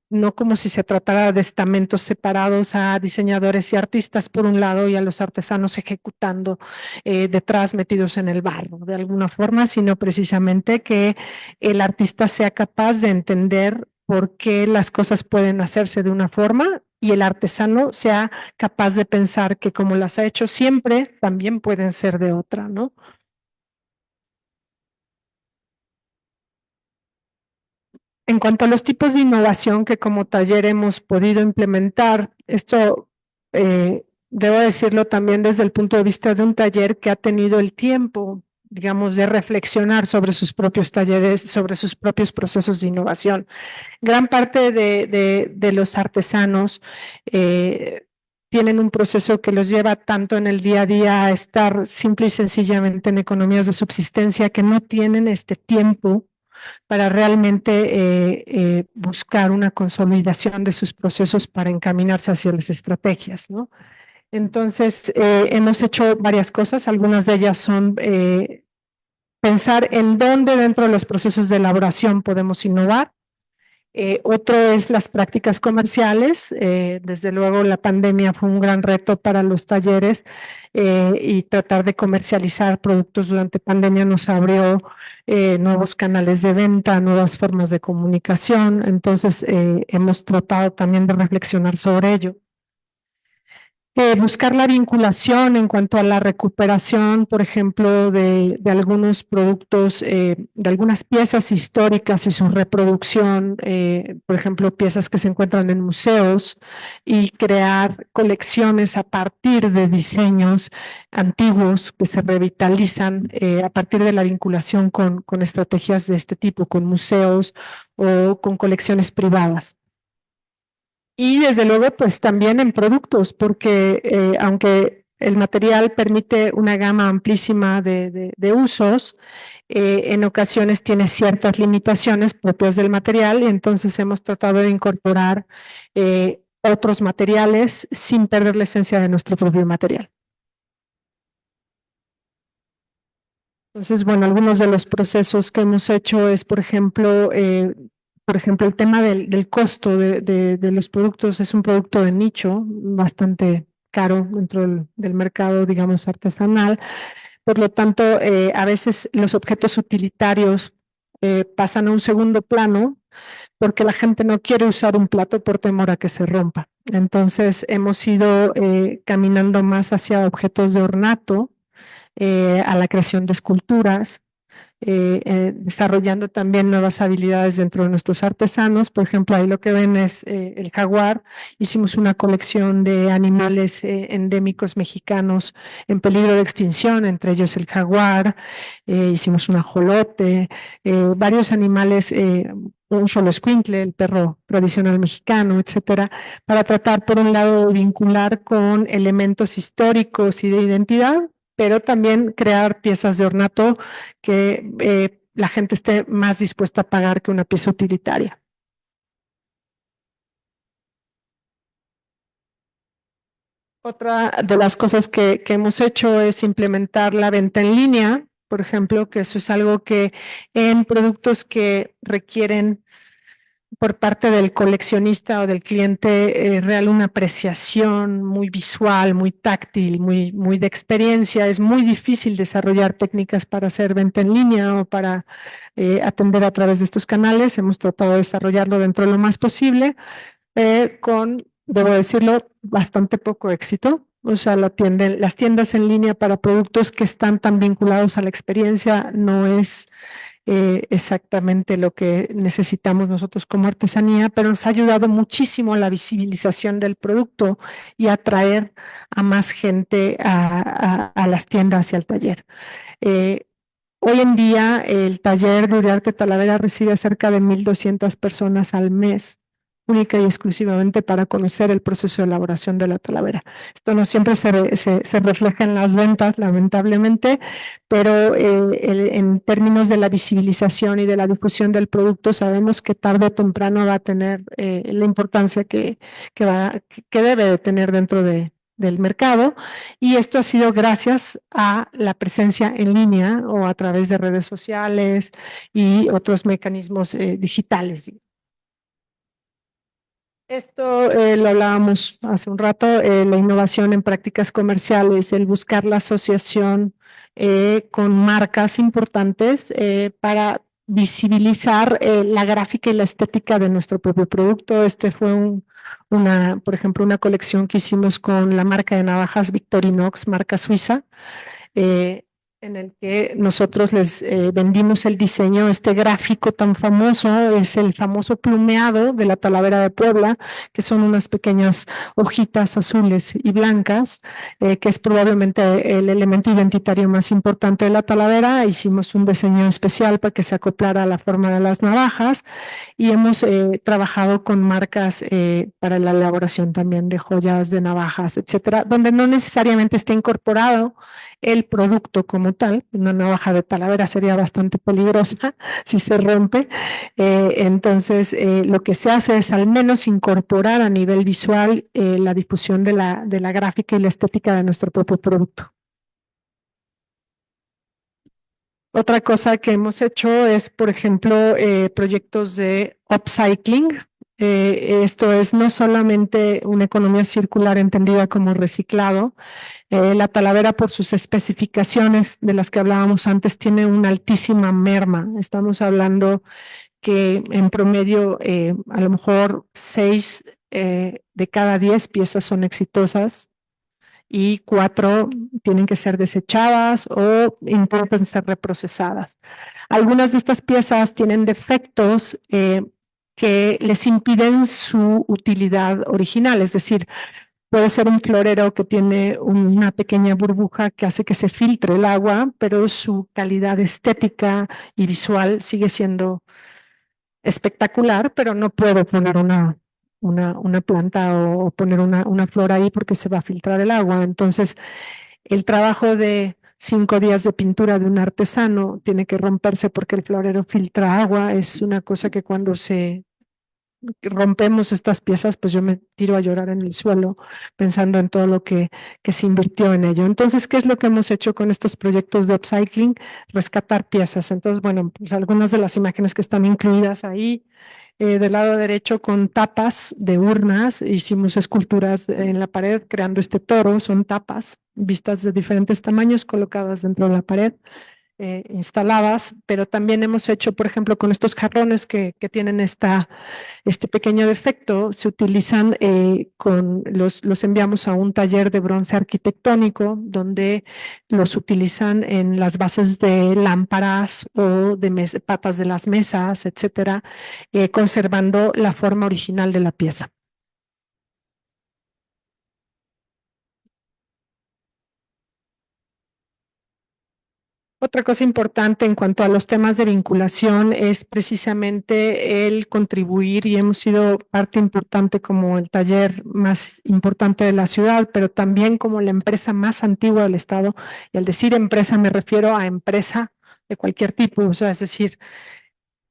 no como si se tratara de estamentos separados a diseñadores y artistas por un lado y a los artesanos ejecutando detrás metidos en el barro de alguna forma, sino precisamente que el artista sea capaz de entender por qué las cosas pueden hacerse de una forma y el artesano sea capaz de pensar que como las ha hecho siempre, también pueden ser de otra, ¿no? En cuanto a los tipos de innovación que como taller hemos podido implementar, esto debo decirlo también desde el punto de vista de un taller que ha tenido el tiempo, digamos, de reflexionar sobre sus propios talleres, sobre sus propios procesos de innovación. Gran parte de los artesanos tienen un proceso que los lleva tanto en el día a día a estar simple y sencillamente en economías de subsistencia que no tienen este tiempo para realmente buscar una consolidación de sus procesos para encaminarse hacia las estrategias, ¿no? Entonces, hemos hecho varias cosas, algunas de ellas son pensar en dónde dentro de los procesos de elaboración podemos innovar. Otro es las prácticas comerciales. Desde luego la pandemia fue un gran reto para los talleres y tratar de comercializar productos durante pandemia nos abrió nuevos canales de venta, nuevas formas de comunicación. Entonces hemos tratado también de reflexionar sobre ello. Buscar la vinculación en cuanto a la recuperación, por ejemplo, de algunos productos, de algunas piezas históricas y su reproducción, por ejemplo, piezas que se encuentran en museos y crear colecciones a partir de diseños antiguos que se revitalizan a partir de la vinculación con estrategias de este tipo, con museos o con colecciones privadas. Y desde luego, pues también en productos, porque aunque el material permite una gama amplísima de usos, en ocasiones tiene ciertas limitaciones propias del material y entonces hemos tratado de incorporar otros materiales sin perder la esencia de nuestro propio material. Entonces, bueno, algunos de los procesos que hemos hecho es, por ejemplo, el tema del costo de los productos es un producto de nicho bastante caro dentro del mercado, digamos, artesanal. Por lo tanto, a veces los objetos utilitarios pasan a un segundo plano porque la gente no quiere usar un plato por temor a que se rompa. Entonces, hemos ido caminando más hacia objetos de ornato, a la creación de esculturas, desarrollando también nuevas habilidades dentro de nuestros artesanos. Por ejemplo, ahí lo que ven es el jaguar. Hicimos una colección de animales endémicos mexicanos en peligro de extinción, entre ellos el jaguar, hicimos un ajolote, varios animales, un xoloescuincle, el perro tradicional mexicano, etcétera, para tratar, por un lado, de vincular con elementos históricos y de identidad, pero también crear piezas de ornato que la gente esté más dispuesta a pagar que una pieza utilitaria. Otra de las cosas que hemos hecho es implementar la venta en línea, por ejemplo, que eso es algo que en productos que requieren por parte del coleccionista o del cliente real una apreciación muy visual, muy táctil, muy de experiencia. Es muy difícil desarrollar técnicas para hacer venta en línea o para atender a través de estos canales. Hemos tratado de desarrollarlo dentro de lo más posible, con, debo decirlo, bastante poco éxito. O sea, las tiendas en línea para productos que están tan vinculados a la experiencia no es exactamente lo que necesitamos nosotros como artesanía, pero nos ha ayudado muchísimo a la visibilización del producto y a atraer a más gente a las tiendas y al taller. Hoy en día el taller de Uriarte Talavera recibe cerca de 1,200 personas al mes, única y exclusivamente para conocer el proceso de elaboración de la talavera. Esto no siempre se refleja en las ventas, lamentablemente, pero en términos de la visibilización y de la difusión del producto, sabemos que tarde o temprano va a tener la importancia que debe de tener dentro del mercado, y esto ha sido gracias a la presencia en línea o a través de redes sociales y otros mecanismos digitales. Esto lo hablábamos hace un rato, la innovación en prácticas comerciales, el buscar la asociación con marcas importantes para visibilizar la gráfica y la estética de nuestro propio producto. Este fue por ejemplo, una colección que hicimos con la marca de navajas Victorinox, marca suiza, en el que nosotros les vendimos el diseño. Este gráfico tan famoso es el famoso plumeado de la Talavera de Puebla, que son unas pequeñas hojitas azules y blancas, que es probablemente el elemento identitario más importante de la Talavera. Hicimos un diseño especial para que se acoplara a la forma de las navajas, y hemos trabajado con marcas para la elaboración también de joyas, de navajas, etcétera, donde no necesariamente esté incorporado el producto como tal. Una navaja de Talavera sería bastante peligrosa si se rompe. Entonces, lo que se hace es al menos incorporar a nivel visual la difusión de la gráfica y la estética de nuestro propio producto. Otra cosa que hemos hecho es, por ejemplo, proyectos de upcycling. Esto es no solamente una economía circular entendida como reciclado. La Talavera, por sus especificaciones de las que hablábamos antes, tiene una altísima merma. Estamos hablando que en promedio a lo mejor 6 de cada 10 piezas son exitosas y 4 tienen que ser desechadas o intentan ser reprocesadas. Algunas de estas piezas tienen defectos que les impiden su utilidad original, es decir, puede ser un florero que tiene una pequeña burbuja que hace que se filtre el agua, pero su calidad estética y visual sigue siendo espectacular, pero no puedo poner una planta o poner una flor ahí porque se va a filtrar el agua. Entonces, el trabajo de 5 días de pintura de un artesano tiene que romperse porque el florero filtra agua. Es una cosa que cuando rompemos estas piezas, pues yo me tiro a llorar en el suelo pensando en todo lo que se invirtió en ello. Entonces, ¿qué es lo que hemos hecho con estos proyectos de upcycling? Rescatar piezas. Entonces, bueno, pues algunas de las imágenes que están incluidas ahí, del lado derecho con tapas de urnas, hicimos esculturas en la pared creando este toro. Son tapas vistas de diferentes tamaños colocadas dentro de la pared, instaladas, pero también hemos hecho, por ejemplo, con estos jarrones que tienen este pequeño defecto, se utilizan, los enviamos a un taller de bronce arquitectónico, donde los utilizan en las bases de lámparas o de patas de las mesas, etcétera, conservando la forma original de la pieza. Otra cosa importante en cuanto a los temas de vinculación es precisamente el contribuir, y hemos sido parte importante como el taller más importante de la ciudad, pero también como la empresa más antigua del estado. Y al decir empresa me refiero a empresa de cualquier tipo, o sea, es decir,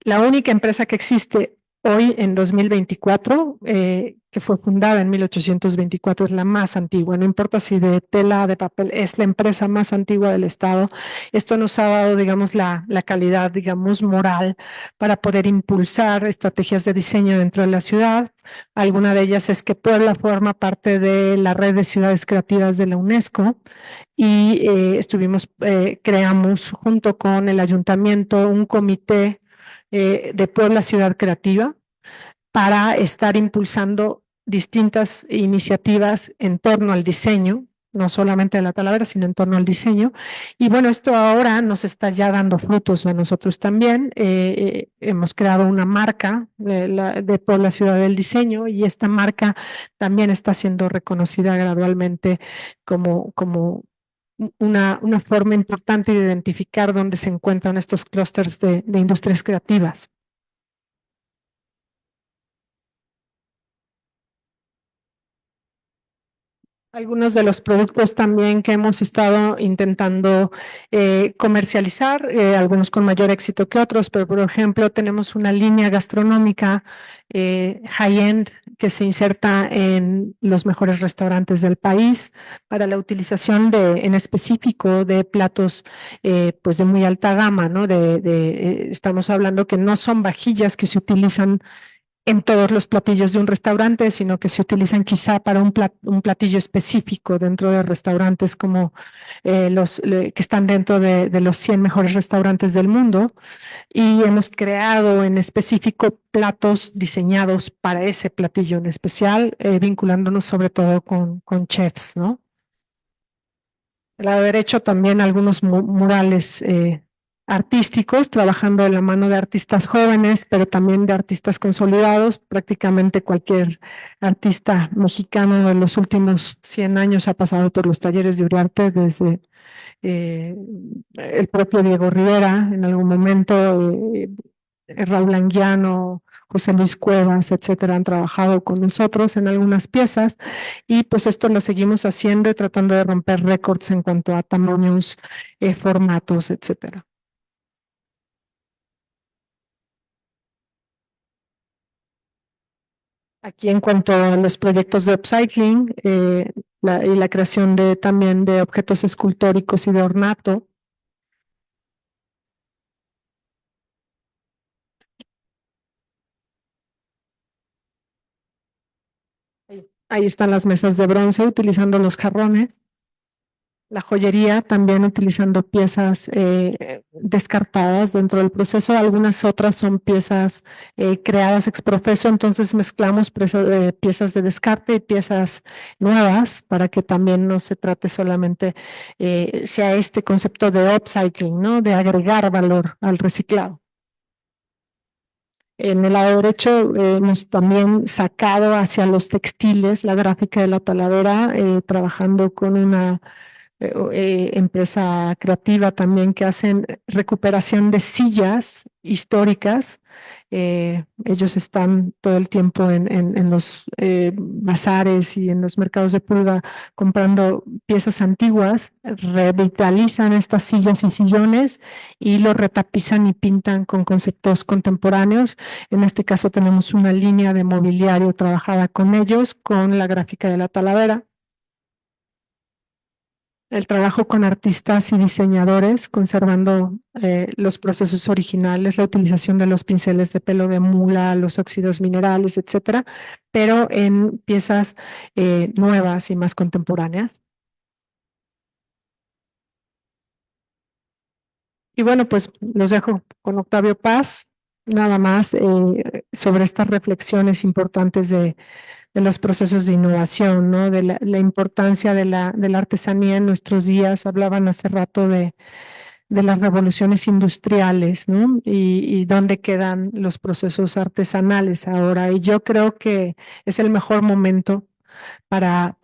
la única empresa que existe hoy en 2024, que fue fundada en 1824, es la más antigua, no importa si de tela, de papel, es la empresa más antigua del estado. Esto nos ha dado, digamos, la calidad, digamos, moral para poder impulsar estrategias de diseño dentro de la ciudad. Alguna de ellas es que Puebla forma parte de la red de ciudades creativas de la UNESCO y creamos junto con el ayuntamiento un comité de Puebla Ciudad Creativa para estar impulsando distintas iniciativas en torno al diseño, no solamente de la Talavera, sino en torno al diseño. Y bueno, esto ahora nos está ya dando frutos a nosotros también. Hemos creado una marca de Puebla Ciudad del Diseño y esta marca también está siendo reconocida gradualmente como una forma importante de identificar dónde se encuentran estos clústeres de industrias creativas. Algunos de los productos también que hemos estado intentando comercializar, algunos con mayor éxito que otros, pero por ejemplo tenemos una línea gastronómica high-end que se inserta en los mejores restaurantes del país para la utilización en específico de platos pues de muy alta gama, ¿no? Estamos hablando que no son vajillas que se utilizan en todos los platillos de un restaurante, sino que se utilizan quizá para un platillo específico dentro de restaurantes como que están dentro de los 100 mejores restaurantes del mundo. Y hemos creado en específico platos diseñados para ese platillo en especial, vinculándonos sobre todo con chefs, ¿no? Del lado derecho también algunos murales artísticos, trabajando de la mano de artistas jóvenes, pero también de artistas consolidados. Prácticamente cualquier artista mexicano de los últimos 100 años ha pasado por los talleres de Uriarte, desde el propio Diego Rivera en algún momento, Raúl Anguiano, José Luis Cuevas, etcétera, han trabajado con nosotros en algunas piezas y pues esto lo seguimos haciendo y tratando de romper récords en cuanto a tamaños, formatos, etcétera. Aquí en cuanto a los proyectos de upcycling y la creación también de objetos escultóricos y de ornato. Ahí están las mesas de bronce utilizando los jarrones. La joyería también utilizando piezas descartadas dentro del proceso. Algunas otras son piezas creadas ex profeso, entonces mezclamos piezas de descarte y piezas nuevas para que también no se trate solamente, sea este concepto de upcycling, ¿no? De agregar valor al reciclado. En el lado derecho hemos también sacado hacia los textiles la gráfica de la Talavera, trabajando con una empresa creativa también que hacen recuperación de sillas históricas. Ellos están todo el tiempo en los bazares y en los mercados de pulga comprando piezas antiguas, revitalizan estas sillas y sillones y lo retapizan y pintan con conceptos contemporáneos. En este caso tenemos una línea de mobiliario trabajada con ellos, con la gráfica de la Talavera. El trabajo con artistas y diseñadores, conservando los procesos originales, la utilización de los pinceles de pelo de mula, los óxidos minerales, etcétera, pero en piezas nuevas y más contemporáneas. Y bueno, pues los dejo con Octavio Paz, nada más sobre estas reflexiones importantes de los procesos de innovación, ¿no? De la importancia de la artesanía en nuestros días. Hablaban hace rato de las revoluciones industriales, ¿no? Y dónde quedan los procesos artesanales ahora. Y yo creo que es el mejor momento para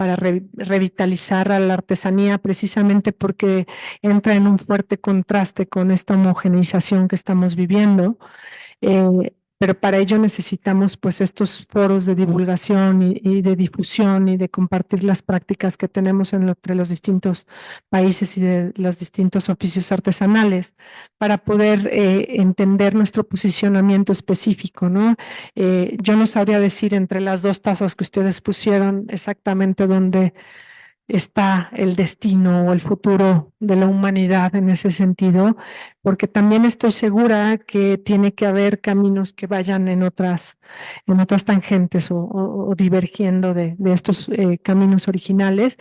revitalizar a la artesanía, precisamente porque entra en un fuerte contraste con esta homogeneización que estamos viviendo. pero para ello necesitamos pues estos foros de divulgación y de difusión y de compartir las prácticas que tenemos entre los distintos países y de los distintos oficios artesanales para poder entender nuestro posicionamiento específico, ¿no? Yo no sabría decir entre las dos tazas que ustedes pusieron exactamente dónde está el destino o el futuro de la humanidad en ese sentido, porque también estoy segura que tiene que haber caminos que vayan en otras tangentes o divergiendo de estos caminos originales.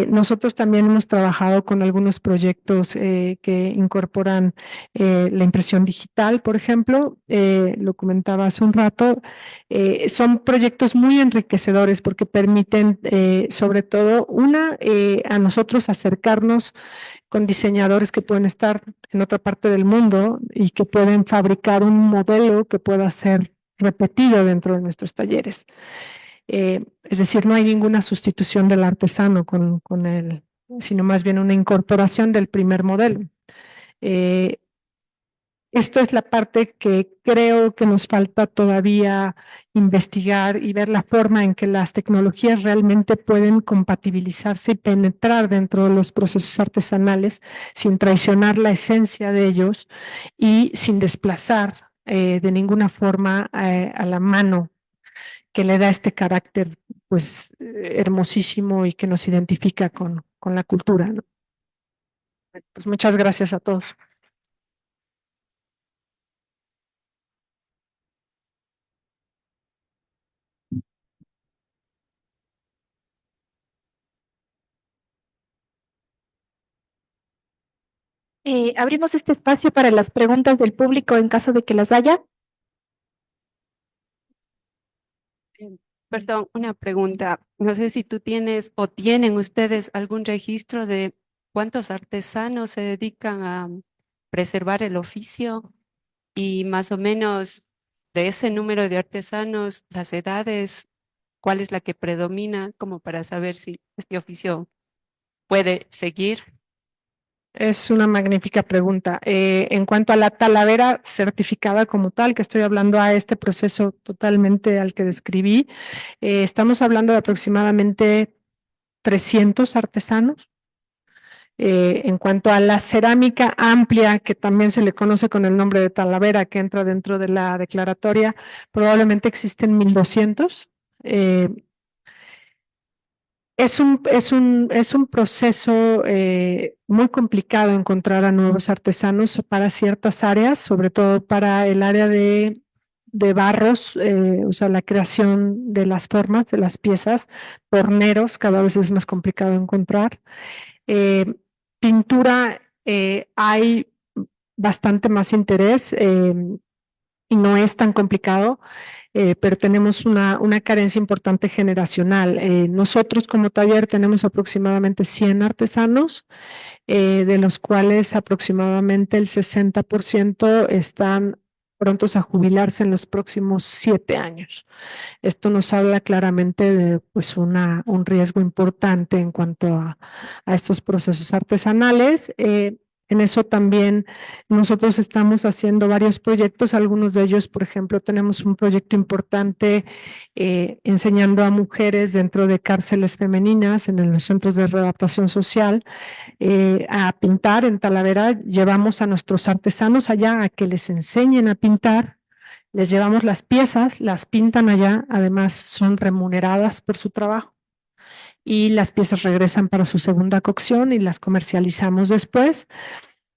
Nosotros también hemos trabajado con algunos proyectos que incorporan la impresión digital, por ejemplo, lo comentaba hace un rato. Son proyectos muy enriquecedores porque permiten, sobre todo, a nosotros acercarnos con diseñadores que pueden estar en otra parte del mundo y que pueden fabricar un modelo que pueda ser repetido dentro de nuestros talleres. Es decir, no hay ninguna sustitución del artesano con él, sino más bien una incorporación del primer modelo. Esto es la parte que creo que nos falta todavía investigar y ver la forma en que las tecnologías realmente pueden compatibilizarse y penetrar dentro de los procesos artesanales sin traicionar la esencia de ellos y sin desplazar de ninguna forma a la mano que le da este carácter pues hermosísimo y que nos identifica con la cultura, ¿no? Pues muchas gracias a todos. Abrimos este espacio para las preguntas del público en caso de que las haya. Perdón, una pregunta. No sé si tú tienes o tienen ustedes algún registro de cuántos artesanos se dedican a preservar el oficio y más o menos de ese número de artesanos, las edades, cuál es la que predomina, como para saber si este oficio puede seguir. Es una magnífica pregunta. En cuanto a la talavera certificada como tal, que estoy hablando a este proceso totalmente al que describí, estamos hablando de aproximadamente 300 artesanos. En cuanto a la cerámica amplia, que también se le conoce con el nombre de talavera, que entra dentro de la declaratoria, probablemente existen 1200. Es un proceso muy complicado encontrar a nuevos artesanos para ciertas áreas, sobre todo para el área de barros, o sea, la creación de las formas, de las piezas, torneros, cada vez es más complicado encontrar. Eh, Pintura, hay bastante más interés y no es tan complicado. Pero tenemos una carencia importante generacional. Nosotros como taller tenemos aproximadamente 100 artesanos, de los cuales aproximadamente el 60% están prontos a jubilarse en los próximos 7 años. Esto nos habla claramente de pues, un riesgo importante en cuanto a estos procesos artesanales. En eso también nosotros estamos haciendo varios proyectos, algunos de ellos, por ejemplo, tenemos un proyecto importante enseñando a mujeres dentro de cárceles femeninas en los centros de readaptación social a pintar en Talavera. Llevamos a nuestros artesanos allá a que les enseñen a pintar, les llevamos las piezas, las pintan allá, además son remuneradas por su trabajo y las piezas regresan para su segunda cocción y las comercializamos después.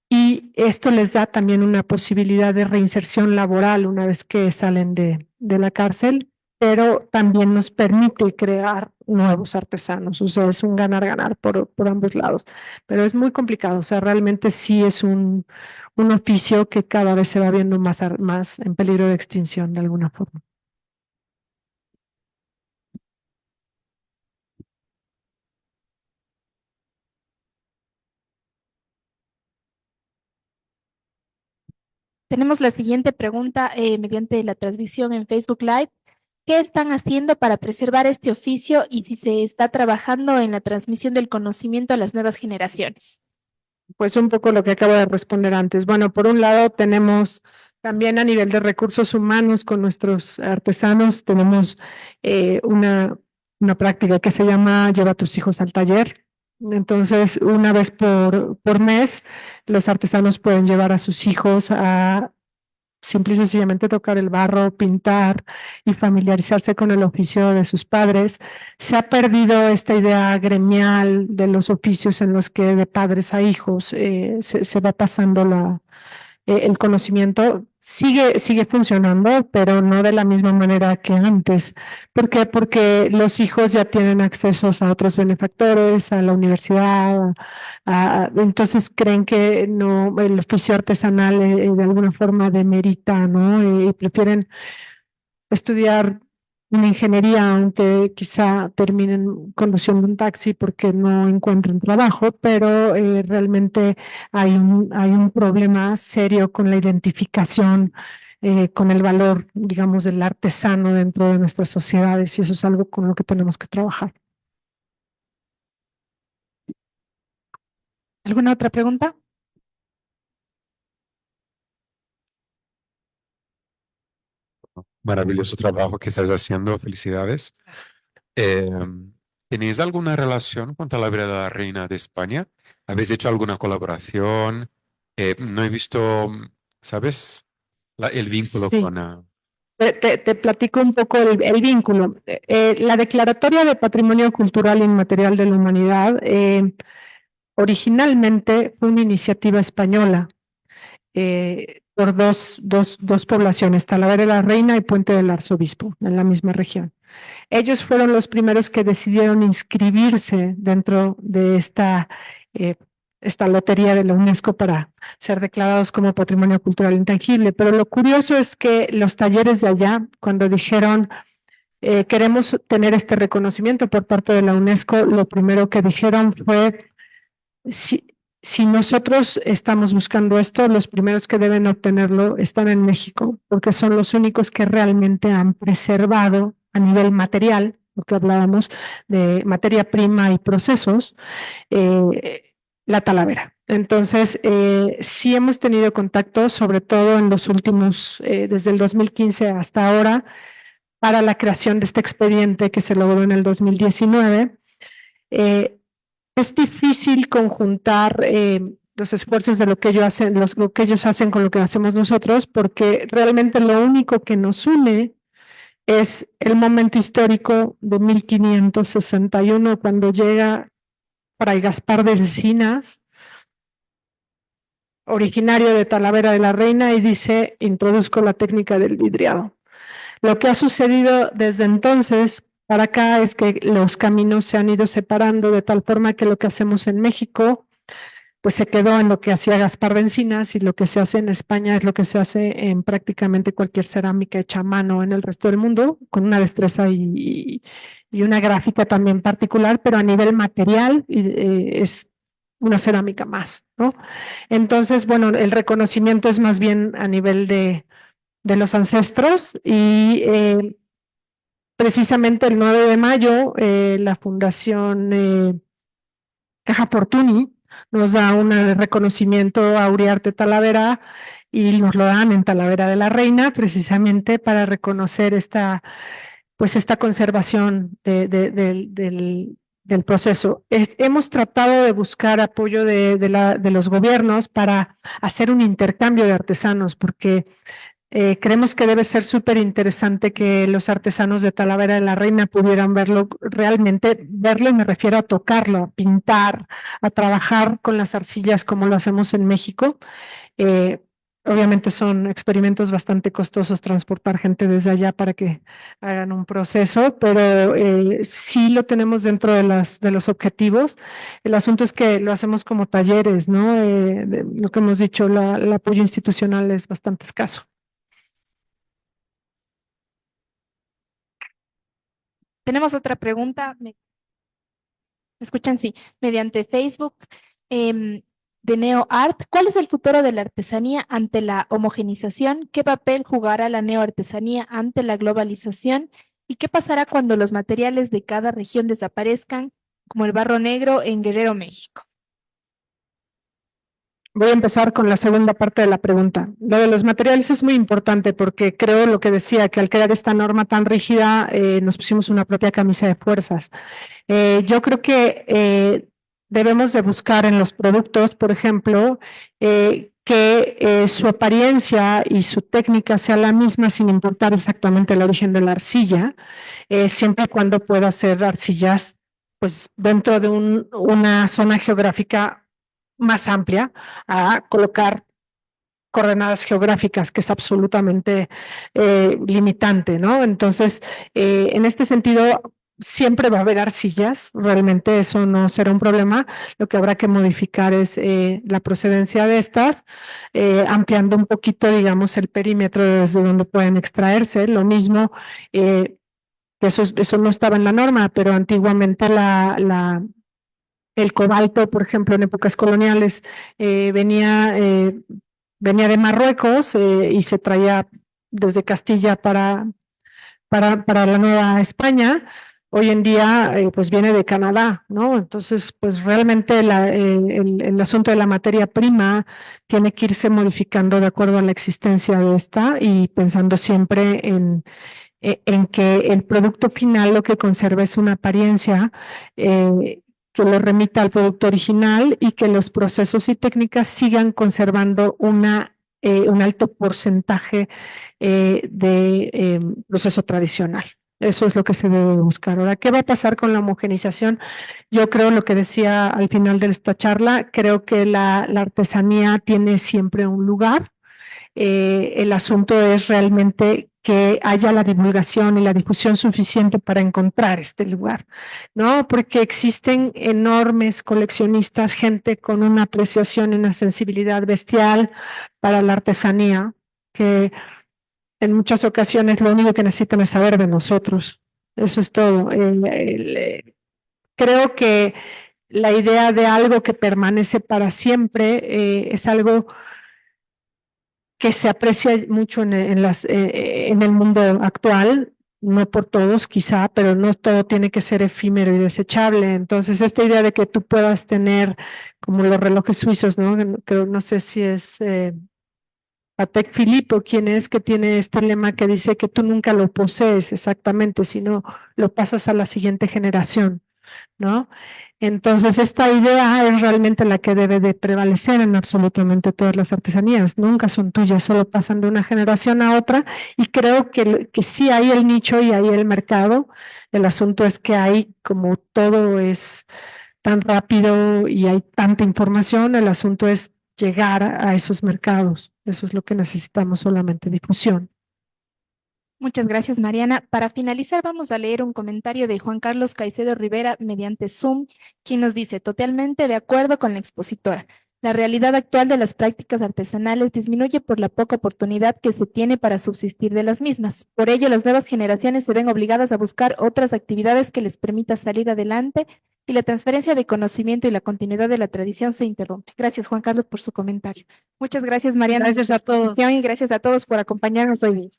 Y esto les da también una posibilidad de reinserción laboral una vez que salen de la cárcel, pero también nos permite crear nuevos artesanos. O sea, es un ganar-ganar por ambos lados. Pero es muy complicado. O sea, realmente sí es un oficio que cada vez se va viendo más en peligro de extinción de alguna forma. Tenemos la siguiente pregunta mediante la transmisión en Facebook Live. ¿Qué están haciendo para preservar este oficio y si se está trabajando en la transmisión del conocimiento a las nuevas generaciones? Pues un poco lo que acabo de responder antes. Bueno, por un lado tenemos También a nivel de recursos humanos con nuestros artesanos tenemos una práctica que se llama Lleva a tus hijos al taller. Entonces, una vez por mes, los artesanos pueden llevar a sus hijos a simple y sencillamente tocar el barro, pintar y familiarizarse con el oficio de sus padres. Se ha perdido esta idea gremial de los oficios en los que de padres a hijos se va pasando el conocimiento. Sigue funcionando, pero no de la misma manera que antes. ¿Por qué? Porque los hijos ya tienen accesos a otros benefactores, a la universidad, entonces creen que no, el oficio artesanal de alguna forma demerita, ¿no? Y prefieren estudiar una ingeniería, aunque quizá terminen conduciendo un taxi porque no encuentran trabajo, pero realmente hay un problema serio con la identificación, con el valor, digamos, del artesano dentro de nuestras sociedades, y eso es algo con lo que tenemos que trabajar. ¿Alguna otra pregunta? Maravilloso trabajo que estás haciendo, felicidades. Eh, ¿Tenéis alguna relación con Talavera de la Reina de España? ¿Habéis hecho alguna colaboración? No he visto, ¿sabes? El vínculo Sí. con... Te platico un poco el vínculo. La Declaratoria de Patrimonio Cultural Inmaterial de la Humanidad originalmente fue una iniciativa española por dos poblaciones, Talavera de la Reina y Puente del Arzobispo, en la misma región. Ellos fueron los primeros que decidieron inscribirse dentro de esta lotería de la UNESCO para ser declarados como Patrimonio Cultural Intangible. Pero lo curioso es que los talleres de allá, cuando dijeron queremos tener este reconocimiento por parte de la UNESCO, lo primero que dijeron fue, si nosotros estamos buscando esto, los primeros que deben obtenerlo están en México, porque son los únicos que realmente han preservado a nivel material, porque hablábamos de materia prima y procesos, la Talavera. Entonces, sí hemos tenido contacto, sobre todo en los últimos, desde el 2015 hasta ahora, para la creación de este expediente que se logró en el 2019. Es difícil conjuntar los esfuerzos de lo que ellos hacen con lo que hacemos nosotros, porque realmente lo único que nos une es el momento histórico de 1561, cuando llega Fray Gaspar de Encinas, originario de Talavera de la Reina, y dice, introduzco la técnica del vidriado. Lo que ha sucedido desde entonces para acá es que los caminos se han ido separando de tal forma que lo que hacemos en México pues se quedó en lo que hacía Gaspar de Encinas, y lo que se hace en España es lo que se hace en prácticamente cualquier cerámica hecha a mano en el resto del mundo, con una destreza y una gráfica también particular, pero a nivel material es una cerámica más, ¿no? Entonces, bueno, el reconocimiento es más bien a nivel de los ancestros, y precisamente el 9 de mayo la Fundación Caja Fortuny nos da un reconocimiento a Uriarte Talavera, y nos lo dan en Talavera de la Reina, precisamente para reconocer esta conservación del proceso. Hemos tratado de buscar apoyo de los gobiernos para hacer un intercambio de artesanos, porque creemos que debe ser súper interesante que los artesanos de Talavera de la Reina pudieran verlo, realmente verlo, y me refiero a tocarlo, a pintar, a trabajar con las arcillas como lo hacemos en México. Obviamente son experimentos bastante costosos transportar gente desde allá para que hagan un proceso, pero sí lo tenemos dentro de los objetivos. El asunto es que lo hacemos como talleres, ¿no? Lo que hemos dicho, el apoyo institucional es bastante escaso. Tenemos otra pregunta. ¿Me escuchan? Sí, mediante Facebook de NeoArt. ¿Cuál es el futuro de la artesanía ante la homogenización? ¿Qué papel jugará la neoartesanía ante la globalización? ¿Y qué pasará cuando los materiales de cada región desaparezcan, como el barro negro en Guerrero, México? Voy a empezar con la segunda parte de la pregunta. Lo de los materiales es muy importante porque creo lo que decía, que al crear esta norma tan rígida nos pusimos una propia camisa de fuerzas. Yo creo que debemos de buscar en los productos, por ejemplo, que su apariencia y su técnica sea la misma sin importar exactamente el origen de la arcilla, siempre y cuando pueda ser arcillas pues dentro de una zona geográfica más amplia a colocar coordenadas geográficas, que es absolutamente limitante, ¿no? Entonces, en este sentido, siempre va a haber arcillas, realmente eso no será un problema. Lo que habrá que modificar es la procedencia de estas, ampliando un poquito, digamos, el perímetro desde donde pueden extraerse. Lo mismo, eso no estaba en la norma, pero antiguamente el cobalto, por ejemplo, en épocas coloniales, venía de Marruecos y se traía desde Castilla para la Nueva España. Hoy en día, pues viene de Canadá, ¿no? Entonces, pues realmente el asunto de la materia prima tiene que irse modificando de acuerdo a la existencia de esta y pensando siempre en que el producto final lo que conserva es una apariencia que lo remita al producto original y que los procesos y técnicas sigan conservando un alto porcentaje de proceso tradicional. Eso es lo que se debe buscar. Ahora, ¿qué va a pasar con la homogenización? Yo creo lo que decía al final de esta charla, creo que la artesanía tiene siempre un lugar. El asunto es realmente que haya la divulgación y la difusión suficiente para encontrar este lugar, ¿no? Porque existen enormes coleccionistas, gente con una apreciación y una sensibilidad bestial para la artesanía, que en muchas ocasiones lo único que necesitan es saber de nosotros. Eso es todo. Creo que la idea de algo que permanece para siempre es algo que se aprecia mucho en el mundo actual, no por todos quizá, pero no todo tiene que ser efímero y desechable. Entonces, esta idea de que tú puedas tener como los relojes suizos, ¿no? Que no sé si es Patek Philippe o quién es que tiene este lema que dice que tú nunca lo posees exactamente, sino lo pasas a la siguiente generación, ¿no? Entonces, esta idea es realmente la que debe de prevalecer en absolutamente todas las artesanías. Nunca son tuyas, solo pasan de una generación a otra y creo que sí hay el nicho y hay el mercado. El asunto es que hay, como todo es tan rápido y hay tanta información, el asunto es llegar a esos mercados. Eso es lo que necesitamos solamente, difusión. Muchas gracias, Mariana. Para finalizar, vamos a leer un comentario de Juan Carlos Caicedo Rivera mediante Zoom, quien nos dice, totalmente de acuerdo con la expositora. La realidad actual de las prácticas artesanales disminuye por la poca oportunidad que se tiene para subsistir de las mismas. Por ello, las nuevas generaciones se ven obligadas a buscar otras actividades que les permita salir adelante y la transferencia de conocimiento y la continuidad de la tradición se interrumpe. Gracias, Juan Carlos, por su comentario. Muchas gracias, Mariana, Gracias por su a todos. exposición y gracias a todos por acompañarnos hoy día.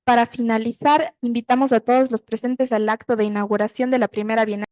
Para finalizar, invitamos a todos los presentes al acto de inauguración de la primera Bienal